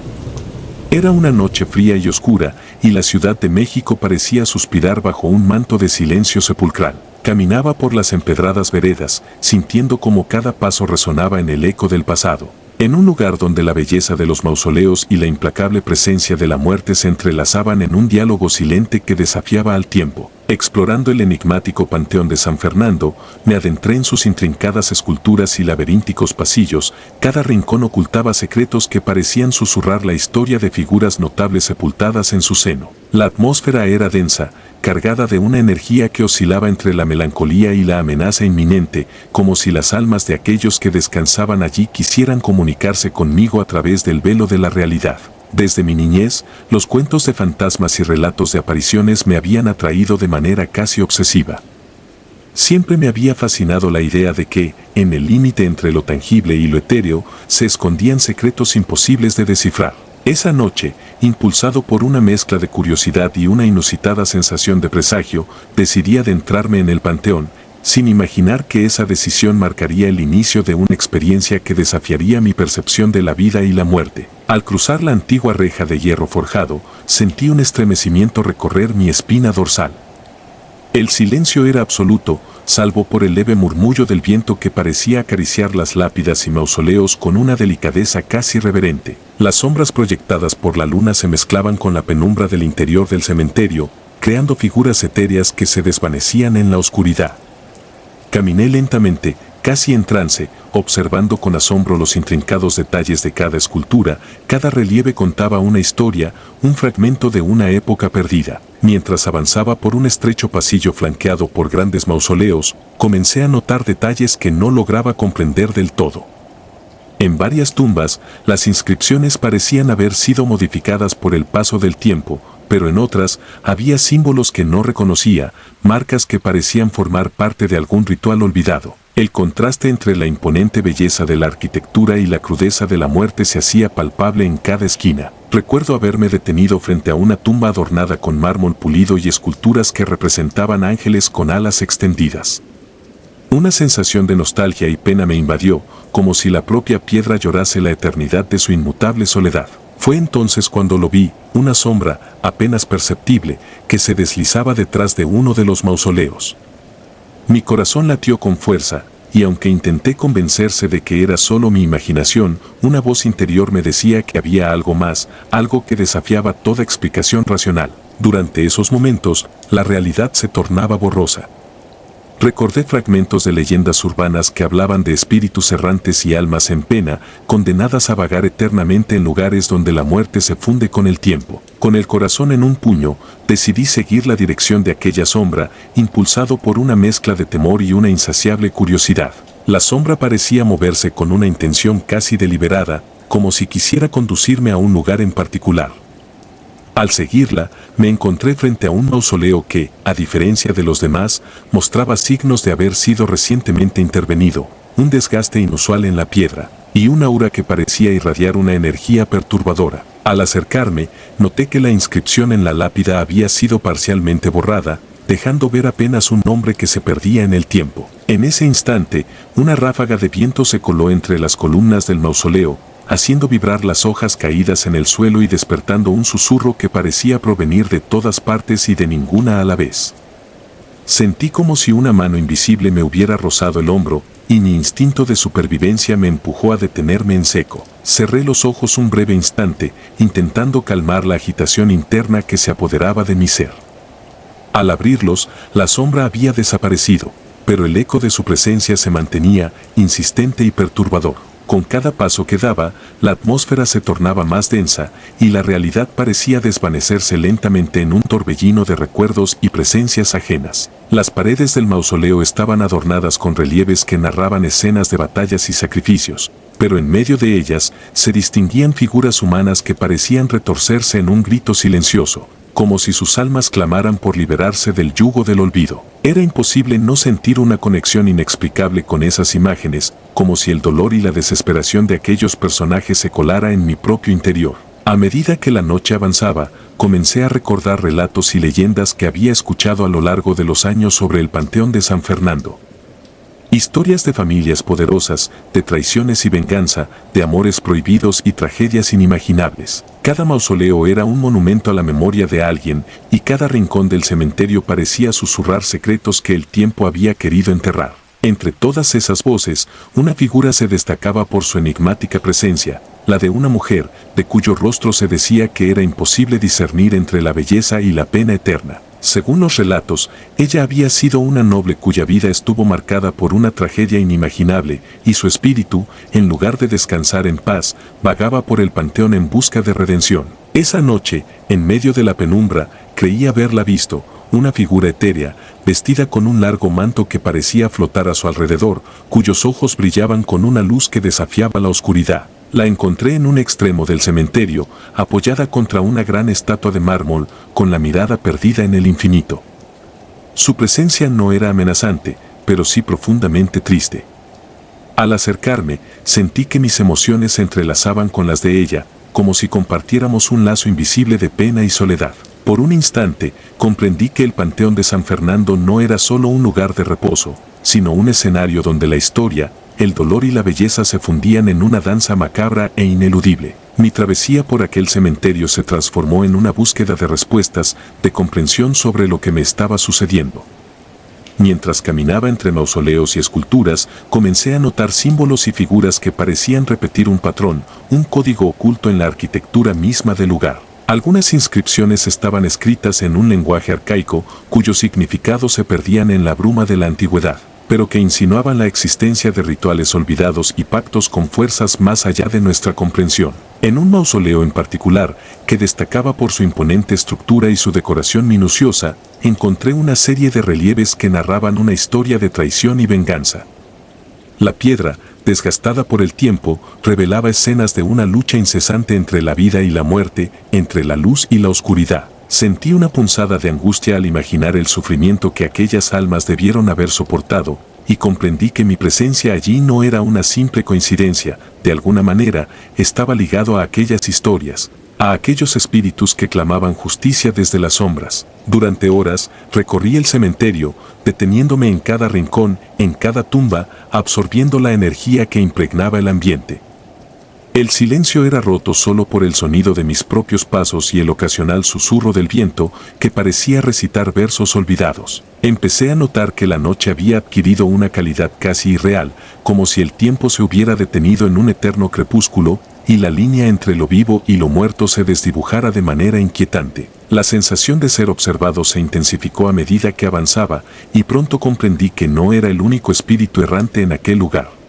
Era una noche fría y oscura, y la Ciudad de México parecía suspirar bajo un manto de silencio sepulcral. Caminaba por las empedradas veredas, sintiendo como cada paso resonaba en el eco del pasado. En un lugar donde la belleza de los mausoleos y la implacable presencia de la muerte se entrelazaban en un diálogo silente que desafiaba al tiempo. Explorando el enigmático Panteón de San Fernando, me adentré en sus intrincadas esculturas y laberínticos pasillos. Cada rincón ocultaba secretos que parecían susurrar la historia de figuras notables sepultadas en su seno. La atmósfera era densa, cargada de una energía que oscilaba entre la melancolía y la amenaza inminente, como si las almas de aquellos que descansaban allí quisieran comunicarse conmigo a través del velo de la realidad. Desde mi niñez, los cuentos de fantasmas y relatos de apariciones me habían atraído de manera casi obsesiva. Siempre me había fascinado la idea de que, en el límite entre lo tangible y lo etéreo, se escondían secretos imposibles de descifrar. Esa noche, impulsado por una mezcla de curiosidad y una inusitada sensación de presagio, decidí adentrarme en el panteón, sin imaginar que esa decisión marcaría el inicio de una experiencia que desafiaría mi percepción de la vida y la muerte. Al cruzar la antigua reja de hierro forjado, sentí un estremecimiento recorrer mi espina dorsal. El silencio era absoluto, salvo por el leve murmullo del viento que parecía acariciar las lápidas y mausoleos con una delicadeza casi reverente. Las sombras proyectadas por la luna se mezclaban con la penumbra del interior del cementerio, creando figuras etéreas que se desvanecían en la oscuridad. Caminé lentamente, casi en trance, observando con asombro los intrincados detalles de cada escultura. Cada relieve contaba una historia, un fragmento de una época perdida. Mientras avanzaba por un estrecho pasillo flanqueado por grandes mausoleos, comencé a notar detalles que no lograba comprender del todo. En varias tumbas, las inscripciones parecían haber sido modificadas por el paso del tiempo, pero en otras había símbolos que no reconocía, marcas que parecían formar parte de algún ritual olvidado. El contraste entre la imponente belleza de la arquitectura y la crudeza de la muerte se hacía palpable en cada esquina. Recuerdo haberme detenido frente a una tumba adornada con mármol pulido y esculturas que representaban ángeles con alas extendidas. Una sensación de nostalgia y pena me invadió, como si la propia piedra llorase la eternidad de su inmutable soledad. Fue entonces cuando lo vi, una sombra, apenas perceptible, que se deslizaba detrás de uno de los mausoleos. Mi corazón latió con fuerza, y aunque intenté convencerse de que era solo mi imaginación, una voz interior me decía que había algo más, algo que desafiaba toda explicación racional. Durante esos momentos, la realidad se tornaba borrosa. Recordé fragmentos de leyendas urbanas que hablaban de espíritus errantes y almas en pena, condenadas a vagar eternamente en lugares donde la muerte se funde con el tiempo. Con el corazón en un puño, decidí seguir la dirección de aquella sombra, impulsado por una mezcla de temor y una insaciable curiosidad. La sombra parecía moverse con una intención casi deliberada, como si quisiera conducirme a un lugar en particular. Al seguirla, me encontré frente a un mausoleo que, a diferencia de los demás, mostraba signos de haber sido recientemente intervenido, un desgaste inusual en la piedra, y un aura que parecía irradiar una energía perturbadora. Al acercarme, noté que la inscripción en la lápida había sido parcialmente borrada, dejando ver apenas un nombre que se perdía en el tiempo. En ese instante, una ráfaga de viento se coló entre las columnas del mausoleo, haciendo vibrar las hojas caídas en el suelo y despertando un susurro que parecía provenir de todas partes y de ninguna a la vez. Sentí como si una mano invisible me hubiera rozado el hombro, y mi instinto de supervivencia me empujó a detenerme en seco. Cerré los ojos un breve instante, intentando calmar la agitación interna que se apoderaba de mi ser. Al abrirlos, la sombra había desaparecido, pero el eco de su presencia se mantenía, insistente y perturbador. Con cada paso que daba, la atmósfera se tornaba más densa, y la realidad parecía desvanecerse lentamente en un torbellino de recuerdos y presencias ajenas. Las paredes del mausoleo estaban adornadas con relieves que narraban escenas de batallas y sacrificios, pero en medio de ellas se distinguían figuras humanas que parecían retorcerse en un grito silencioso, como si sus almas clamaran por liberarse del yugo del olvido. Era imposible no sentir una conexión inexplicable con esas imágenes, como si el dolor y la desesperación de aquellos personajes se colara en mi propio interior. A medida que la noche avanzaba, comencé a recordar relatos y leyendas que había escuchado a lo largo de los años sobre el Panteón de San Fernando. Historias de familias poderosas, de traiciones y venganza, de amores prohibidos y tragedias inimaginables. Cada mausoleo era un monumento a la memoria de alguien, y cada rincón del cementerio parecía susurrar secretos que el tiempo había querido enterrar. Entre todas esas voces, una figura se destacaba por su enigmática presencia, la de una mujer, de cuyo rostro se decía que era imposible discernir entre la belleza y la pena eterna. Según los relatos, ella había sido una noble cuya vida estuvo marcada por una tragedia inimaginable, y su espíritu, en lugar de descansar en paz, vagaba por el panteón en busca de redención. Esa noche, en medio de la penumbra, creí haberla visto, una figura etérea, vestida con un largo manto que parecía flotar a su alrededor, cuyos ojos brillaban con una luz que desafiaba la oscuridad. La encontré en un extremo del cementerio, apoyada contra una gran estatua de mármol, con la mirada perdida en el infinito. Su presencia no era amenazante, pero sí profundamente triste. Al acercarme, sentí que mis emociones se entrelazaban con las de ella, como si compartiéramos un lazo invisible de pena y soledad. Por un instante, comprendí que el Panteón de San Fernando no era solo un lugar de reposo, sino un escenario donde la historia, el dolor y la belleza se fundían en una danza macabra e ineludible. Mi travesía por aquel cementerio se transformó en una búsqueda de respuestas, de comprensión sobre lo que me estaba sucediendo. Mientras caminaba entre mausoleos y esculturas, comencé a notar símbolos y figuras que parecían repetir un patrón, un código oculto en la arquitectura misma del lugar. Algunas inscripciones estaban escritas en un lenguaje arcaico, cuyos significados se perdían en la bruma de la antigüedad, pero que insinuaban la existencia de rituales olvidados y pactos con fuerzas más allá de nuestra comprensión. En un mausoleo en particular, que destacaba por su imponente estructura y su decoración minuciosa, encontré una serie de relieves que narraban una historia de traición y venganza. La piedra, desgastada por el tiempo, revelaba escenas de una lucha incesante entre la vida y la muerte, entre la luz y la oscuridad. Sentí una punzada de angustia al imaginar el sufrimiento que aquellas almas debieron haber soportado, y comprendí que mi presencia allí no era una simple coincidencia, de alguna manera, estaba ligado a aquellas historias, a aquellos espíritus que clamaban justicia desde las sombras. Durante horas, recorrí el cementerio, deteniéndome en cada rincón, en cada tumba, absorbiendo la energía que impregnaba el ambiente. El silencio era roto solo por el sonido de mis propios pasos y el ocasional susurro del viento que parecía recitar versos olvidados. Empecé a notar que la noche había adquirido una calidad casi irreal, como si el tiempo se hubiera detenido en un eterno crepúsculo y la línea entre lo vivo y lo muerto se desdibujara de manera inquietante. La sensación de ser observado se intensificó a medida que avanzaba y pronto comprendí que no era el único espíritu errante en aquel lugar.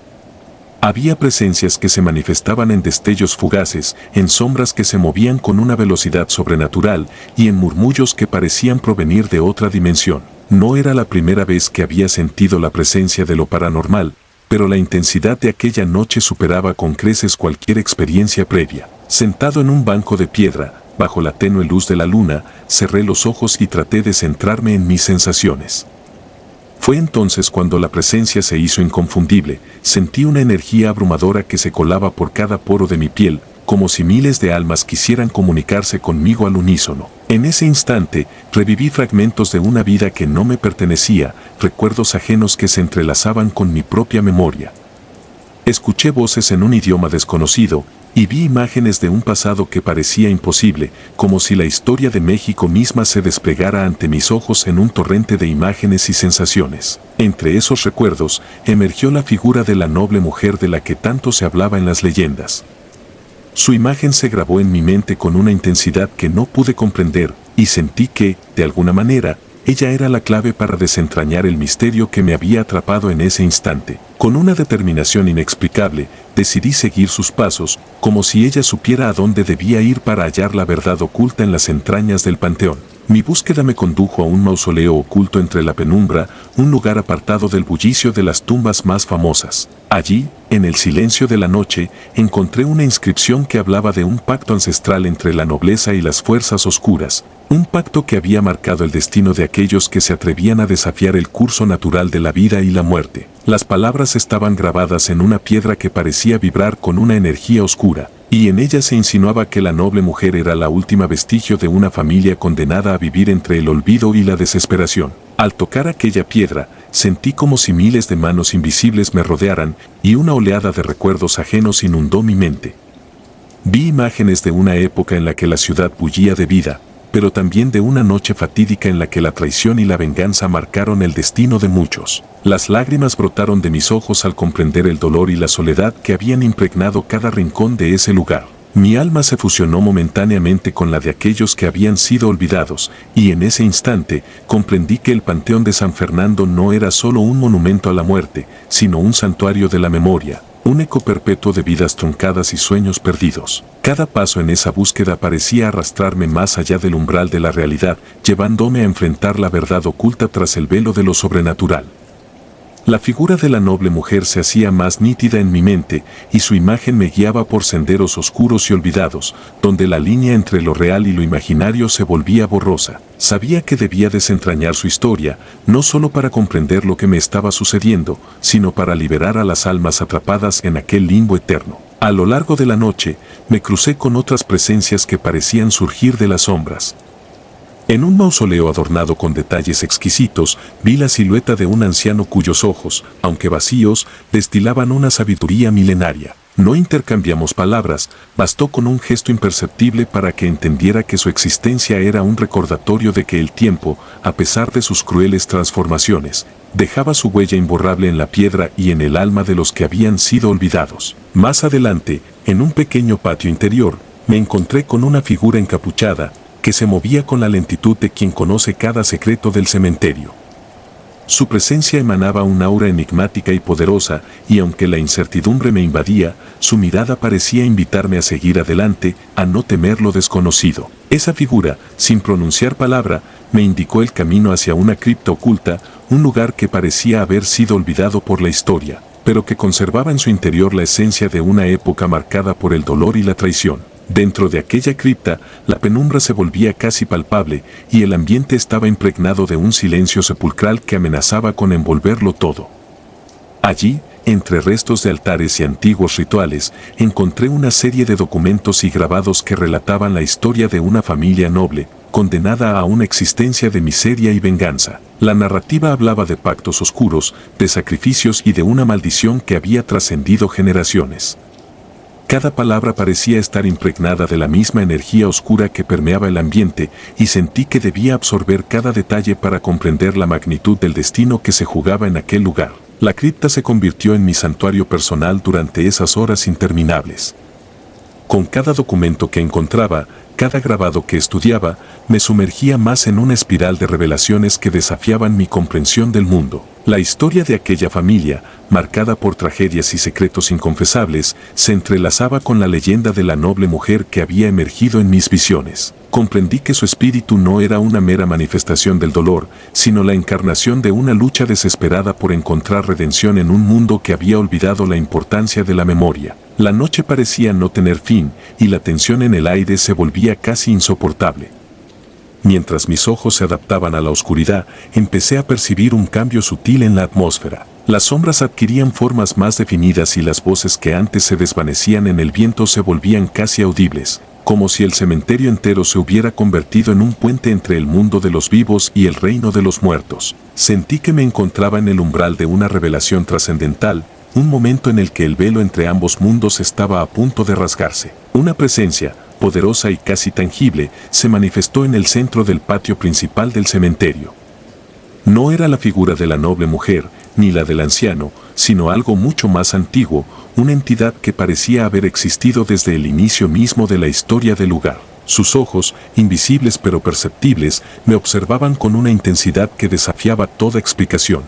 Había presencias que se manifestaban en destellos fugaces, en sombras que se movían con una velocidad sobrenatural y en murmullos que parecían provenir de otra dimensión. No era la primera vez que había sentido la presencia de lo paranormal, pero la intensidad de aquella noche superaba con creces cualquier experiencia previa. Sentado en un banco de piedra, bajo la tenue luz de la luna, cerré los ojos y traté de centrarme en mis sensaciones. Fue entonces cuando la presencia se hizo inconfundible, sentí una energía abrumadora que se colaba por cada poro de mi piel, como si miles de almas quisieran comunicarse conmigo al unísono. En ese instante, reviví fragmentos de una vida que no me pertenecía, recuerdos ajenos que se entrelazaban con mi propia memoria. Escuché voces en un idioma desconocido, y vi imágenes de un pasado que parecía imposible, como si la historia de México misma se desplegara ante mis ojos en un torrente de imágenes y sensaciones. Entre esos recuerdos, emergió la figura de la noble mujer de la que tanto se hablaba en las leyendas. Su imagen se grabó en mi mente con una intensidad que no pude comprender, y sentí que, de alguna manera, ella era la clave para desentrañar el misterio que me había atrapado en ese instante. Con una determinación inexplicable, decidí seguir sus pasos, como si ella supiera a dónde debía ir para hallar la verdad oculta en las entrañas del panteón. Mi búsqueda me condujo a un mausoleo oculto entre la penumbra, un lugar apartado del bullicio de las tumbas más famosas. Allí, en el silencio de la noche, encontré una inscripción que hablaba de un pacto ancestral entre la nobleza y las fuerzas oscuras, un pacto que había marcado el destino de aquellos que se atrevían a desafiar el curso natural de la vida y la muerte. Las palabras estaban grabadas en una piedra que parecía vibrar con una energía oscura, y en ella se insinuaba que la noble mujer era la última vestigio de una familia condenada a vivir entre el olvido y la desesperación. Al tocar aquella piedra, sentí como si miles de manos invisibles me rodearan, y una oleada de recuerdos ajenos inundó mi mente. Vi imágenes de una época en la que la ciudad bullía de vida, pero también de una noche fatídica en la que la traición y la venganza marcaron el destino de muchos. Las lágrimas brotaron de mis ojos al comprender el dolor y la soledad que habían impregnado cada rincón de ese lugar. Mi alma se fusionó momentáneamente con la de aquellos que habían sido olvidados, y en ese instante comprendí que el Panteón de San Fernando no era solo un monumento a la muerte, sino un santuario de la memoria, un eco perpetuo de vidas truncadas y sueños perdidos. Cada paso en esa búsqueda parecía arrastrarme más allá del umbral de la realidad, llevándome a enfrentar la verdad oculta tras el velo de lo sobrenatural. La figura de la noble mujer se hacía más nítida en mi mente, y su imagen me guiaba por senderos oscuros y olvidados, donde la línea entre lo real y lo imaginario se volvía borrosa. Sabía que debía desentrañar su historia, no solo para comprender lo que me estaba sucediendo, sino para liberar a las almas atrapadas en aquel limbo eterno. A lo largo de la noche, me crucé con otras presencias que parecían surgir de las sombras. En un mausoleo adornado con detalles exquisitos, vi la silueta de un anciano cuyos ojos, aunque vacíos, destilaban una sabiduría milenaria. No intercambiamos palabras, bastó con un gesto imperceptible para que entendiera que su existencia era un recordatorio de que el tiempo, a pesar de sus crueles transformaciones, dejaba su huella imborrable en la piedra y en el alma de los que habían sido olvidados. Más adelante, en un pequeño patio interior, me encontré con una figura encapuchada, que se movía con la lentitud de quien conoce cada secreto del cementerio. Su presencia emanaba un aura enigmática y poderosa, y aunque la incertidumbre me invadía, su mirada parecía invitarme a seguir adelante, a no temer lo desconocido. Esa figura, sin pronunciar palabra, me indicó el camino hacia una cripta oculta, un lugar que parecía haber sido olvidado por la historia, pero que conservaba en su interior la esencia de una época marcada por el dolor y la traición. Dentro de aquella cripta, la penumbra se volvía casi palpable y el ambiente estaba impregnado de un silencio sepulcral que amenazaba con envolverlo todo. Allí, entre restos de altares y antiguos rituales, encontré una serie de documentos y grabados que relataban la historia de una familia noble, condenada a una existencia de miseria y venganza. La narrativa hablaba de pactos oscuros, de sacrificios y de una maldición que había trascendido generaciones. Cada palabra parecía estar impregnada de la misma energía oscura que permeaba el ambiente, y sentí que debía absorber cada detalle para comprender la magnitud del destino que se jugaba en aquel lugar. La cripta se convirtió en mi santuario personal durante esas horas interminables. Con cada documento que encontraba, cada grabado que estudiaba, me sumergía más en una espiral de revelaciones que desafiaban mi comprensión del mundo. La historia de aquella familia, marcada por tragedias y secretos inconfesables, se entrelazaba con la leyenda de la noble mujer que había emergido en mis visiones. Comprendí que su espíritu no era una mera manifestación del dolor, sino la encarnación de una lucha desesperada por encontrar redención en un mundo que había olvidado la importancia de la memoria. La noche parecía no tener fin, y la tensión en el aire se volvía casi insoportable. Mientras mis ojos se adaptaban a la oscuridad, empecé a percibir un cambio sutil en la atmósfera. Las sombras adquirían formas más definidas y las voces que antes se desvanecían en el viento se volvían casi audibles, como si el cementerio entero se hubiera convertido en un puente entre el mundo de los vivos y el reino de los muertos. Sentí que me encontraba en el umbral de una revelación trascendental, un momento en el que el velo entre ambos mundos estaba a punto de rasgarse. Una presencia, poderosa y casi tangible, se manifestó en el centro del patio principal del cementerio. No era la figura de la noble mujer, ni la del anciano, sino algo mucho más antiguo, una entidad que parecía haber existido desde el inicio mismo de la historia del lugar. Sus ojos, invisibles pero perceptibles, me observaban con una intensidad que desafiaba toda explicación.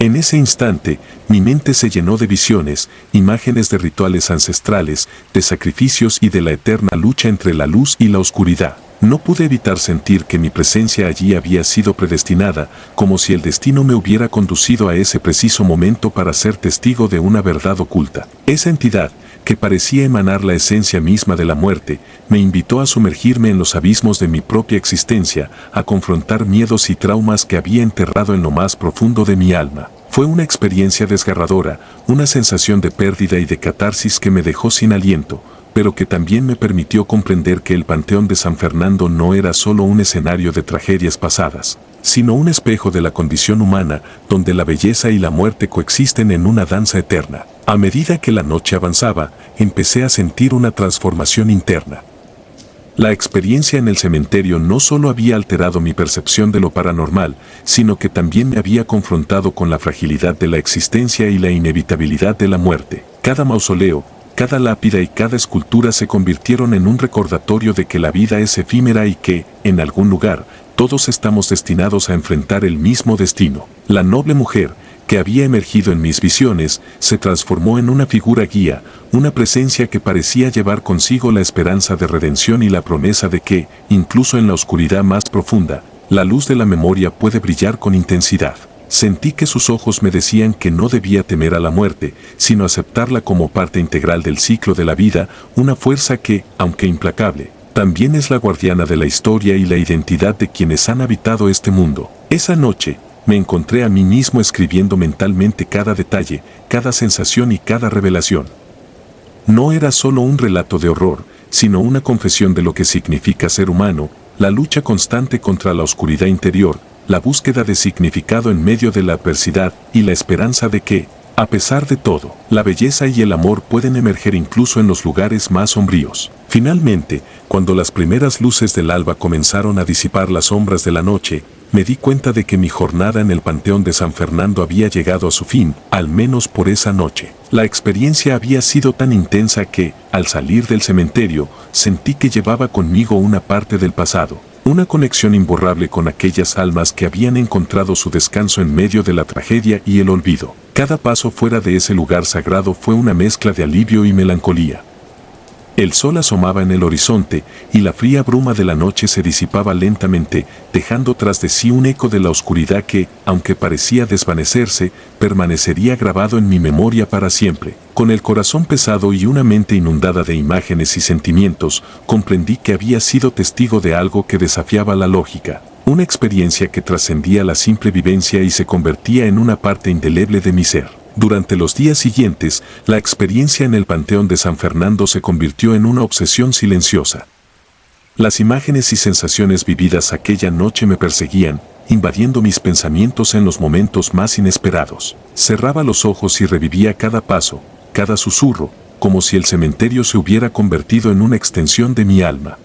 En ese instante, mi mente se llenó de visiones, imágenes de rituales ancestrales, de sacrificios y de la eterna lucha entre la luz y la oscuridad. No pude evitar sentir que mi presencia allí había sido predestinada, como si el destino me hubiera conducido a ese preciso momento para ser testigo de una verdad oculta. Esa entidad, que parecía emanar la esencia misma de la muerte, me invitó a sumergirme en los abismos de mi propia existencia, a confrontar miedos y traumas que había enterrado en lo más profundo de mi alma. Fue una experiencia desgarradora, una sensación de pérdida y de catarsis que me dejó sin aliento, pero que también me permitió comprender que el Panteón de San Fernando no era solo un escenario de tragedias pasadas, sino un espejo de la condición humana, donde la belleza y la muerte coexisten en una danza eterna. A medida que la noche avanzaba, empecé a sentir una transformación interna. La experiencia en el cementerio no solo había alterado mi percepción de lo paranormal, sino que también me había confrontado con la fragilidad de la existencia y la inevitabilidad de la muerte. Cada mausoleo, cada lápida y cada escultura se convirtieron en un recordatorio de que la vida es efímera y que, en algún lugar, todos estamos destinados a enfrentar el mismo destino. La noble mujer, que había emergido en mis visiones, se transformó en una figura guía, una presencia que parecía llevar consigo la esperanza de redención y la promesa de que, incluso en la oscuridad más profunda, la luz de la memoria puede brillar con intensidad. Sentí que sus ojos me decían que no debía temer a la muerte, sino aceptarla como parte integral del ciclo de la vida, una fuerza que, aunque implacable, también es la guardiana de la historia y la identidad de quienes han habitado este mundo. Esa noche, me encontré a mí mismo escribiendo mentalmente cada detalle, cada sensación y cada revelación. No era solo un relato de horror, sino una confesión de lo que significa ser humano, la lucha constante contra la oscuridad interior, la búsqueda de significado en medio de la adversidad y la esperanza de que, A pesar de todo, la belleza y el amor pueden emerger incluso en los lugares más sombríos. Finalmente, cuando las primeras luces del alba comenzaron a disipar las sombras de la noche, me di cuenta de que mi jornada en el Panteón de San Fernando había llegado a su fin, al menos por esa noche. La experiencia había sido tan intensa que, al salir del cementerio, sentí que llevaba conmigo una parte del pasado, una conexión imborrable con aquellas almas que habían encontrado su descanso en medio de la tragedia y el olvido. Cada paso fuera de ese lugar sagrado fue una mezcla de alivio y melancolía. El sol asomaba en el horizonte y la fría bruma de la noche se disipaba lentamente, dejando tras de sí un eco de la oscuridad que, aunque parecía desvanecerse, permanecería grabado en mi memoria para siempre. Con el corazón pesado y una mente inundada de imágenes y sentimientos, comprendí que había sido testigo de algo que desafiaba la lógica. Una experiencia que trascendía la simple vivencia y se convertía en una parte indeleble de mi ser. Durante los días siguientes, la experiencia en el Panteón de San Fernando se convirtió en una obsesión silenciosa. Las imágenes y sensaciones vividas aquella noche me perseguían, invadiendo mis pensamientos en los momentos más inesperados. Cerraba los ojos y revivía cada paso, cada susurro, como si el cementerio se hubiera convertido en una extensión de mi alma.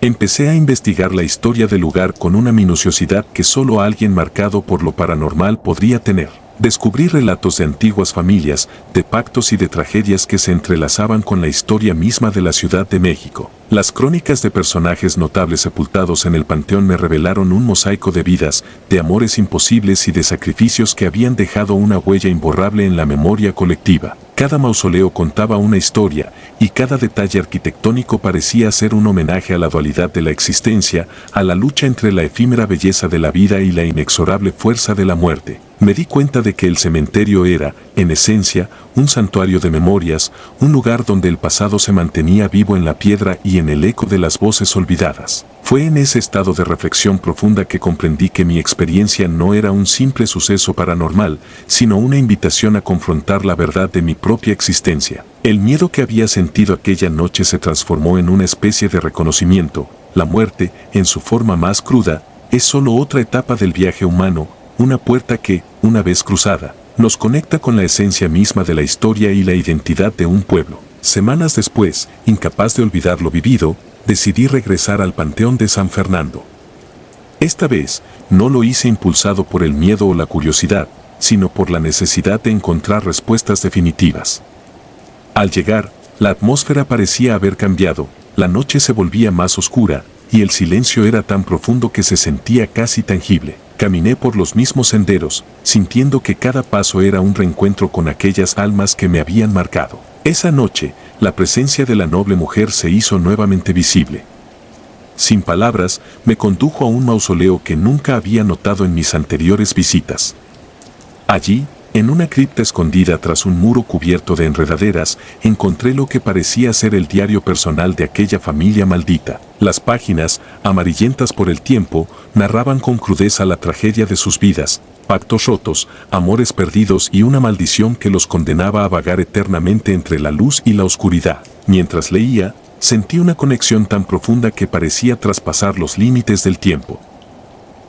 Empecé a investigar la historia del lugar con una minuciosidad que solo alguien marcado por lo paranormal podría tener. Descubrí relatos de antiguas familias, de pactos y de tragedias que se entrelazaban con la historia misma de la Ciudad de México. Las crónicas de personajes notables sepultados en el panteón me revelaron un mosaico de vidas, de amores imposibles y de sacrificios que habían dejado una huella imborrable en la memoria colectiva. Cada mausoleo contaba una historia, y cada detalle arquitectónico parecía ser un homenaje a la dualidad de la existencia, a la lucha entre la efímera belleza de la vida y la inexorable fuerza de la muerte. Me di cuenta de que el cementerio era, en esencia, un santuario de memorias, un lugar donde el pasado se mantenía vivo en la piedra y en el eco de las voces olvidadas. Fue en ese estado de reflexión profunda que comprendí que mi experiencia no era un simple suceso paranormal, sino una invitación a confrontar la verdad de mi propia existencia. El miedo que había sentido aquella noche se transformó en una especie de reconocimiento. La muerte, en su forma más cruda, es solo otra etapa del viaje humano, una puerta que, una vez cruzada, nos conecta con la esencia misma de la historia y la identidad de un pueblo. Semanas después, incapaz de olvidar lo vivido, decidí regresar al Panteón de San Fernando. Esta vez, no lo hice impulsado por el miedo o la curiosidad, sino por la necesidad de encontrar respuestas definitivas. Al llegar, la atmósfera parecía haber cambiado, la noche se volvía más oscura, y el silencio era tan profundo que se sentía casi tangible. Caminé por los mismos senderos, sintiendo que cada paso era un reencuentro con aquellas almas que me habían marcado. Esa noche, la presencia de la noble mujer se hizo nuevamente visible. Sin palabras, me condujo a un mausoleo que nunca había notado en mis anteriores visitas. Allí, en una cripta escondida tras un muro cubierto de enredaderas, encontré lo que parecía ser el diario personal de aquella familia maldita. Las páginas, amarillentas por el tiempo, narraban con crudeza la tragedia de sus vidas, pactos rotos, amores perdidos y una maldición que los condenaba a vagar eternamente entre la luz y la oscuridad. Mientras leía, sentí una conexión tan profunda que parecía traspasar los límites del tiempo.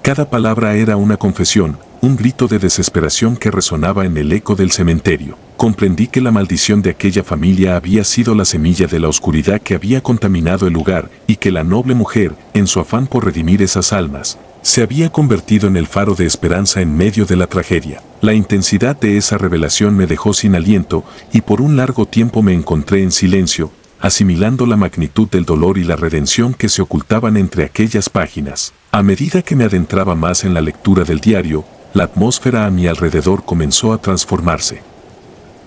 Cada palabra era una confesión, un grito de desesperación que resonaba en el eco del cementerio. Comprendí que la maldición de aquella familia había sido la semilla de la oscuridad que había contaminado el lugar y que la noble mujer, en su afán por redimir esas almas, se había convertido en el faro de esperanza en medio de la tragedia. La intensidad de esa revelación me dejó sin aliento y por un largo tiempo me encontré en silencio, asimilando la magnitud del dolor y la redención que se ocultaban entre aquellas páginas. A medida que me adentraba más en la lectura del diario, la atmósfera a mi alrededor comenzó a transformarse.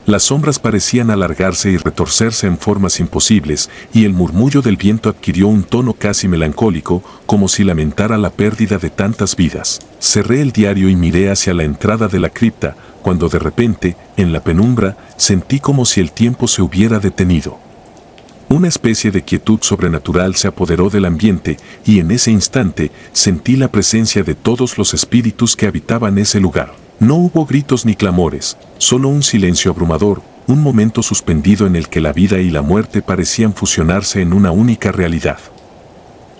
Las sombras parecían alargarse y retorcerse en formas imposibles, y el murmullo del viento adquirió un tono casi melancólico, como si lamentara la pérdida de tantas vidas. Cerré el diario y miré hacia la entrada de la cripta, cuando de repente, en la penumbra, sentí como si el tiempo se hubiera detenido. Una especie de quietud sobrenatural se apoderó del ambiente y en ese instante sentí la presencia de todos los espíritus que habitaban ese lugar. No hubo gritos ni clamores, solo un silencio abrumador, un momento suspendido en el que la vida y la muerte parecían fusionarse en una única realidad.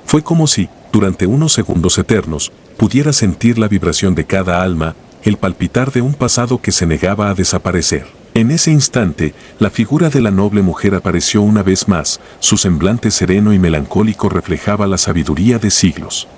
Fue como si, durante unos segundos eternos, pudiera sentir la vibración de cada alma, el palpitar de un pasado que se negaba a desaparecer. En ese instante, la figura de la noble mujer apareció una vez más, su semblante sereno y melancólico reflejaba la sabiduría de siglos.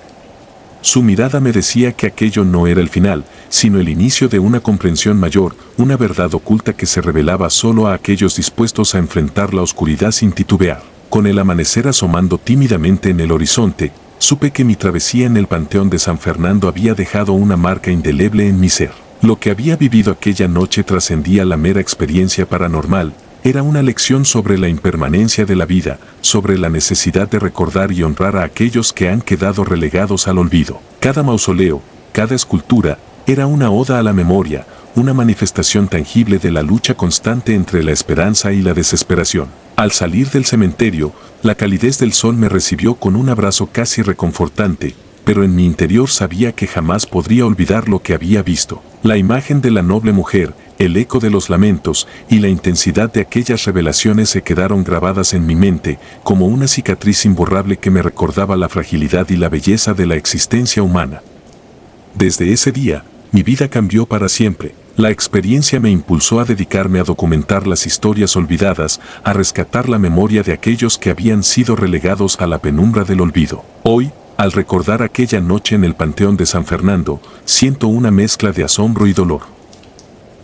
Su mirada me decía que aquello no era el final, sino el inicio de una comprensión mayor, una verdad oculta que se revelaba solo a aquellos dispuestos a enfrentar la oscuridad sin titubear. Con el amanecer asomando tímidamente en el horizonte, supe que mi travesía en el Panteón de San Fernando había dejado una marca indeleble en mi ser. Lo que había vivido aquella noche trascendía la mera experiencia paranormal, era una lección sobre la impermanencia de la vida, sobre la necesidad de recordar y honrar a aquellos que han quedado relegados al olvido. Cada mausoleo, cada escultura, era una oda a la memoria, una manifestación tangible de la lucha constante entre la esperanza y la desesperación. Al salir del cementerio, la calidez del sol me recibió con un abrazo casi reconfortante, pero en mi interior sabía que jamás podría olvidar lo que había visto. La imagen de la noble mujer, el eco de los lamentos y la intensidad de aquellas revelaciones se quedaron grabadas en mi mente como una cicatriz imborrable que me recordaba la fragilidad y la belleza de la existencia humana. Desde ese día, mi vida cambió para siempre. La experiencia me impulsó a dedicarme a documentar las historias olvidadas, a rescatar la memoria de aquellos que habían sido relegados a la penumbra del olvido. Hoy, al recordar aquella noche en el Panteón de San Fernando, siento una mezcla de asombro y dolor.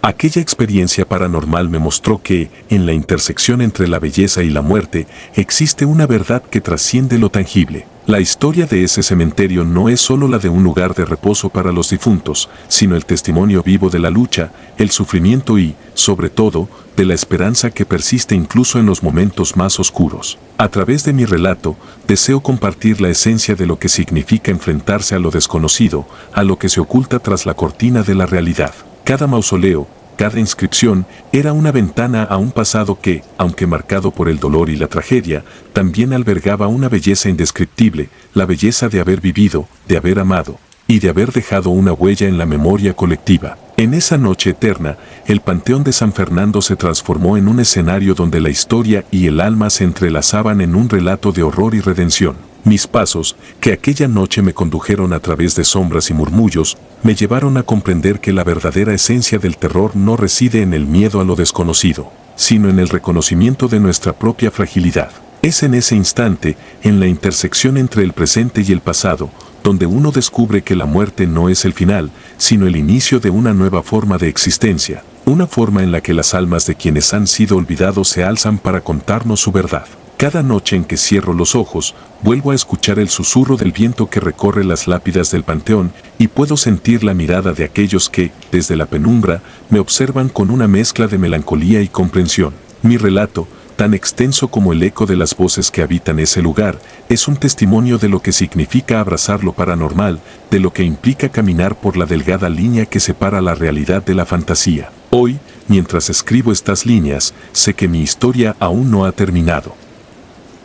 Aquella experiencia paranormal me mostró que, en la intersección entre la belleza y la muerte, existe una verdad que trasciende lo tangible. La historia de ese cementerio no es solo la de un lugar de reposo para los difuntos, sino el testimonio vivo de la lucha, el sufrimiento y, sobre todo, de la esperanza que persiste incluso en los momentos más oscuros. A través de mi relato, deseo compartir la esencia de lo que significa enfrentarse a lo desconocido, a lo que se oculta tras la cortina de la realidad. Cada mausoleo, cada inscripción, era una ventana a un pasado que, aunque marcado por el dolor y la tragedia, también albergaba una belleza indescriptible, la belleza de haber vivido, de haber amado, y de haber dejado una huella en la memoria colectiva. En esa noche eterna, el Panteón de San Fernando se transformó en un escenario donde la historia y el alma se entrelazaban en un relato de horror y redención. Mis pasos, que aquella noche me condujeron a través de sombras y murmullos, me llevaron a comprender que la verdadera esencia del terror no reside en el miedo a lo desconocido, sino en el reconocimiento de nuestra propia fragilidad. Es en ese instante, en la intersección entre el presente y el pasado, donde uno descubre que la muerte no es el final, sino el inicio de una nueva forma de existencia, una forma en la que las almas de quienes han sido olvidados se alzan para contarnos su verdad. Cada noche en que cierro los ojos, vuelvo a escuchar el susurro del viento que recorre las lápidas del panteón y puedo sentir la mirada de aquellos que, desde la penumbra, me observan con una mezcla de melancolía y comprensión. Mi relato, tan extenso como el eco de las voces que habitan ese lugar, es un testimonio de lo que significa abrazar lo paranormal, de lo que implica caminar por la delgada línea que separa la realidad de la fantasía. Hoy, mientras escribo estas líneas, sé que mi historia aún no ha terminado.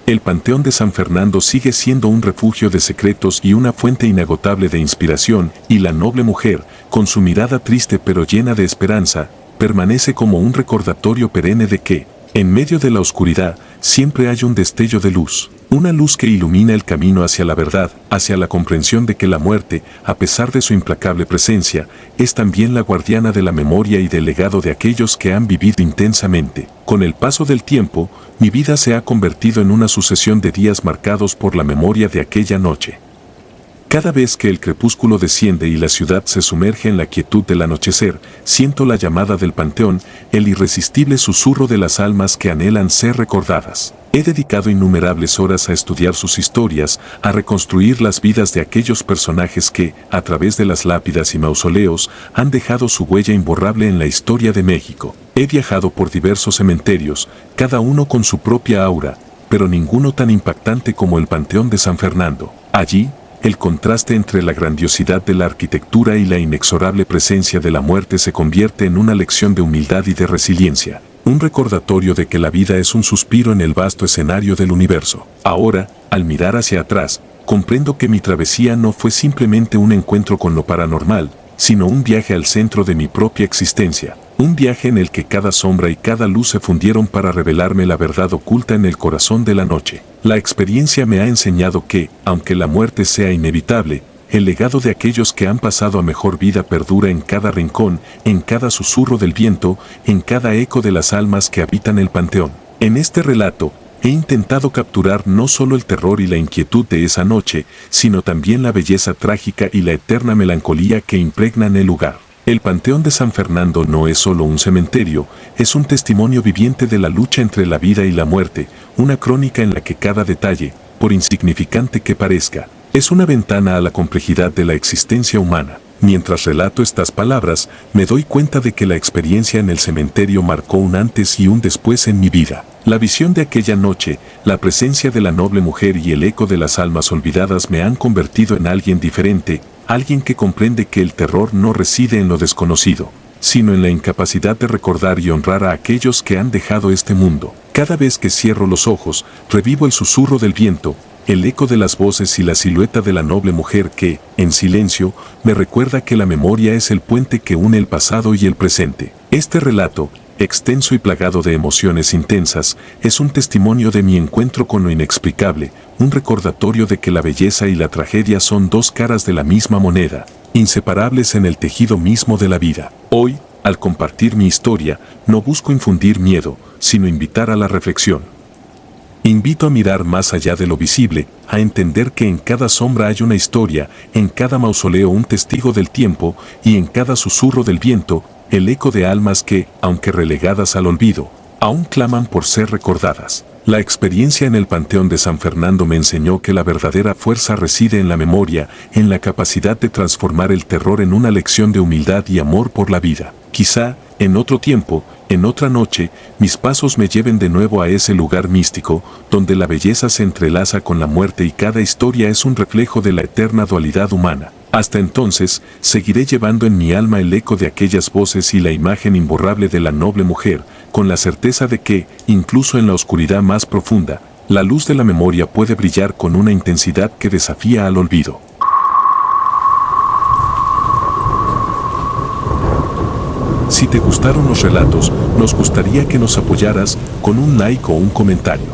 El Panteón de San Fernando sigue siendo un refugio de secretos y una fuente inagotable de inspiración, y la noble mujer, con su mirada triste pero llena de esperanza, permanece como un recordatorio perenne de que, en medio de la oscuridad, siempre hay un destello de luz, una luz que ilumina el camino hacia la verdad, hacia la comprensión de que la muerte, a pesar de su implacable presencia, es también la guardiana de la memoria y del legado de aquellos que han vivido intensamente. Con el paso del tiempo, mi vida se ha convertido en una sucesión de días marcados por la memoria de aquella noche. Cada vez que el crepúsculo desciende y la ciudad se sumerge en la quietud del anochecer, siento la llamada del panteón, el irresistible susurro de las almas que anhelan ser recordadas. He dedicado innumerables horas a estudiar sus historias, a reconstruir las vidas de aquellos personajes que, a través de las lápidas y mausoleos, han dejado su huella imborrable en la historia de México. He viajado por diversos cementerios, cada uno con su propia aura, pero ninguno tan impactante como el Panteón de San Fernando. Allí, el contraste entre la grandiosidad de la arquitectura y la inexorable presencia de la muerte se convierte en una lección de humildad y de resiliencia, un recordatorio de que la vida es un suspiro en el vasto escenario del universo. Ahora, al mirar hacia atrás, comprendo que mi travesía no fue simplemente un encuentro con lo paranormal, sino un viaje al centro de mi propia existencia, un viaje en el que cada sombra y cada luz se fundieron para revelarme la verdad oculta en el corazón de la noche. La experiencia me ha enseñado que, aunque la muerte sea inevitable, el legado de aquellos que han pasado a mejor vida perdura en cada rincón, en cada susurro del viento, en cada eco de las almas que habitan el panteón. En este relato, he intentado capturar no solo el terror y la inquietud de esa noche, sino también la belleza trágica y la eterna melancolía que impregnan el lugar. El Panteón de San Fernando no es solo un cementerio, es un testimonio viviente de la lucha entre la vida y la muerte, una crónica en la que cada detalle, por insignificante que parezca, es una ventana a la complejidad de la existencia humana. Mientras relato estas palabras, me doy cuenta de que la experiencia en el cementerio marcó un antes y un después en mi vida. La visión de aquella noche, la presencia de la noble mujer y el eco de las almas olvidadas me han convertido en alguien diferente, alguien que comprende que el terror no reside en lo desconocido, sino en la incapacidad de recordar y honrar a aquellos que han dejado este mundo. Cada vez que cierro los ojos, revivo el susurro del viento, el eco de las voces y la silueta de la noble mujer que, en silencio, me recuerda que la memoria es el puente que une el pasado y el presente. Este relato, extenso y plagado de emociones intensas, es un testimonio de mi encuentro con lo inexplicable, un recordatorio de que la belleza y la tragedia son dos caras de la misma moneda, inseparables en el tejido mismo de la vida. Hoy, al compartir mi historia, no busco infundir miedo, sino invitar a la reflexión. Invito a mirar más allá de lo visible, a entender que en cada sombra hay una historia, en cada mausoleo un testigo del tiempo, y en cada susurro del viento, el eco de almas que, aunque relegadas al olvido, aún claman por ser recordadas. La experiencia en el Panteón de San Fernando me enseñó que la verdadera fuerza reside en la memoria, en la capacidad de transformar el terror en una lección de humildad y amor por la vida. Quizá, en otro tiempo, en otra noche, mis pasos me lleven de nuevo a ese lugar místico, donde la belleza se entrelaza con la muerte y cada historia es un reflejo de la eterna dualidad humana. Hasta entonces, seguiré llevando en mi alma el eco de aquellas voces y la imagen imborrable de la noble mujer, con la certeza de que, incluso en la oscuridad más profunda, la luz de la memoria puede brillar con una intensidad que desafía al olvido. Si te gustaron los relatos, nos gustaría que nos apoyaras con un like o un comentario.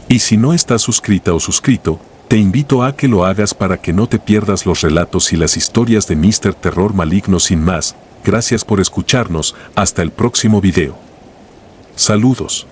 Y si no estás suscrita o suscrito, te invito a que lo hagas para que no te pierdas los relatos y las historias de Mr. Terror Maligno. Sin más, gracias por escucharnos, hasta el próximo video. Saludos.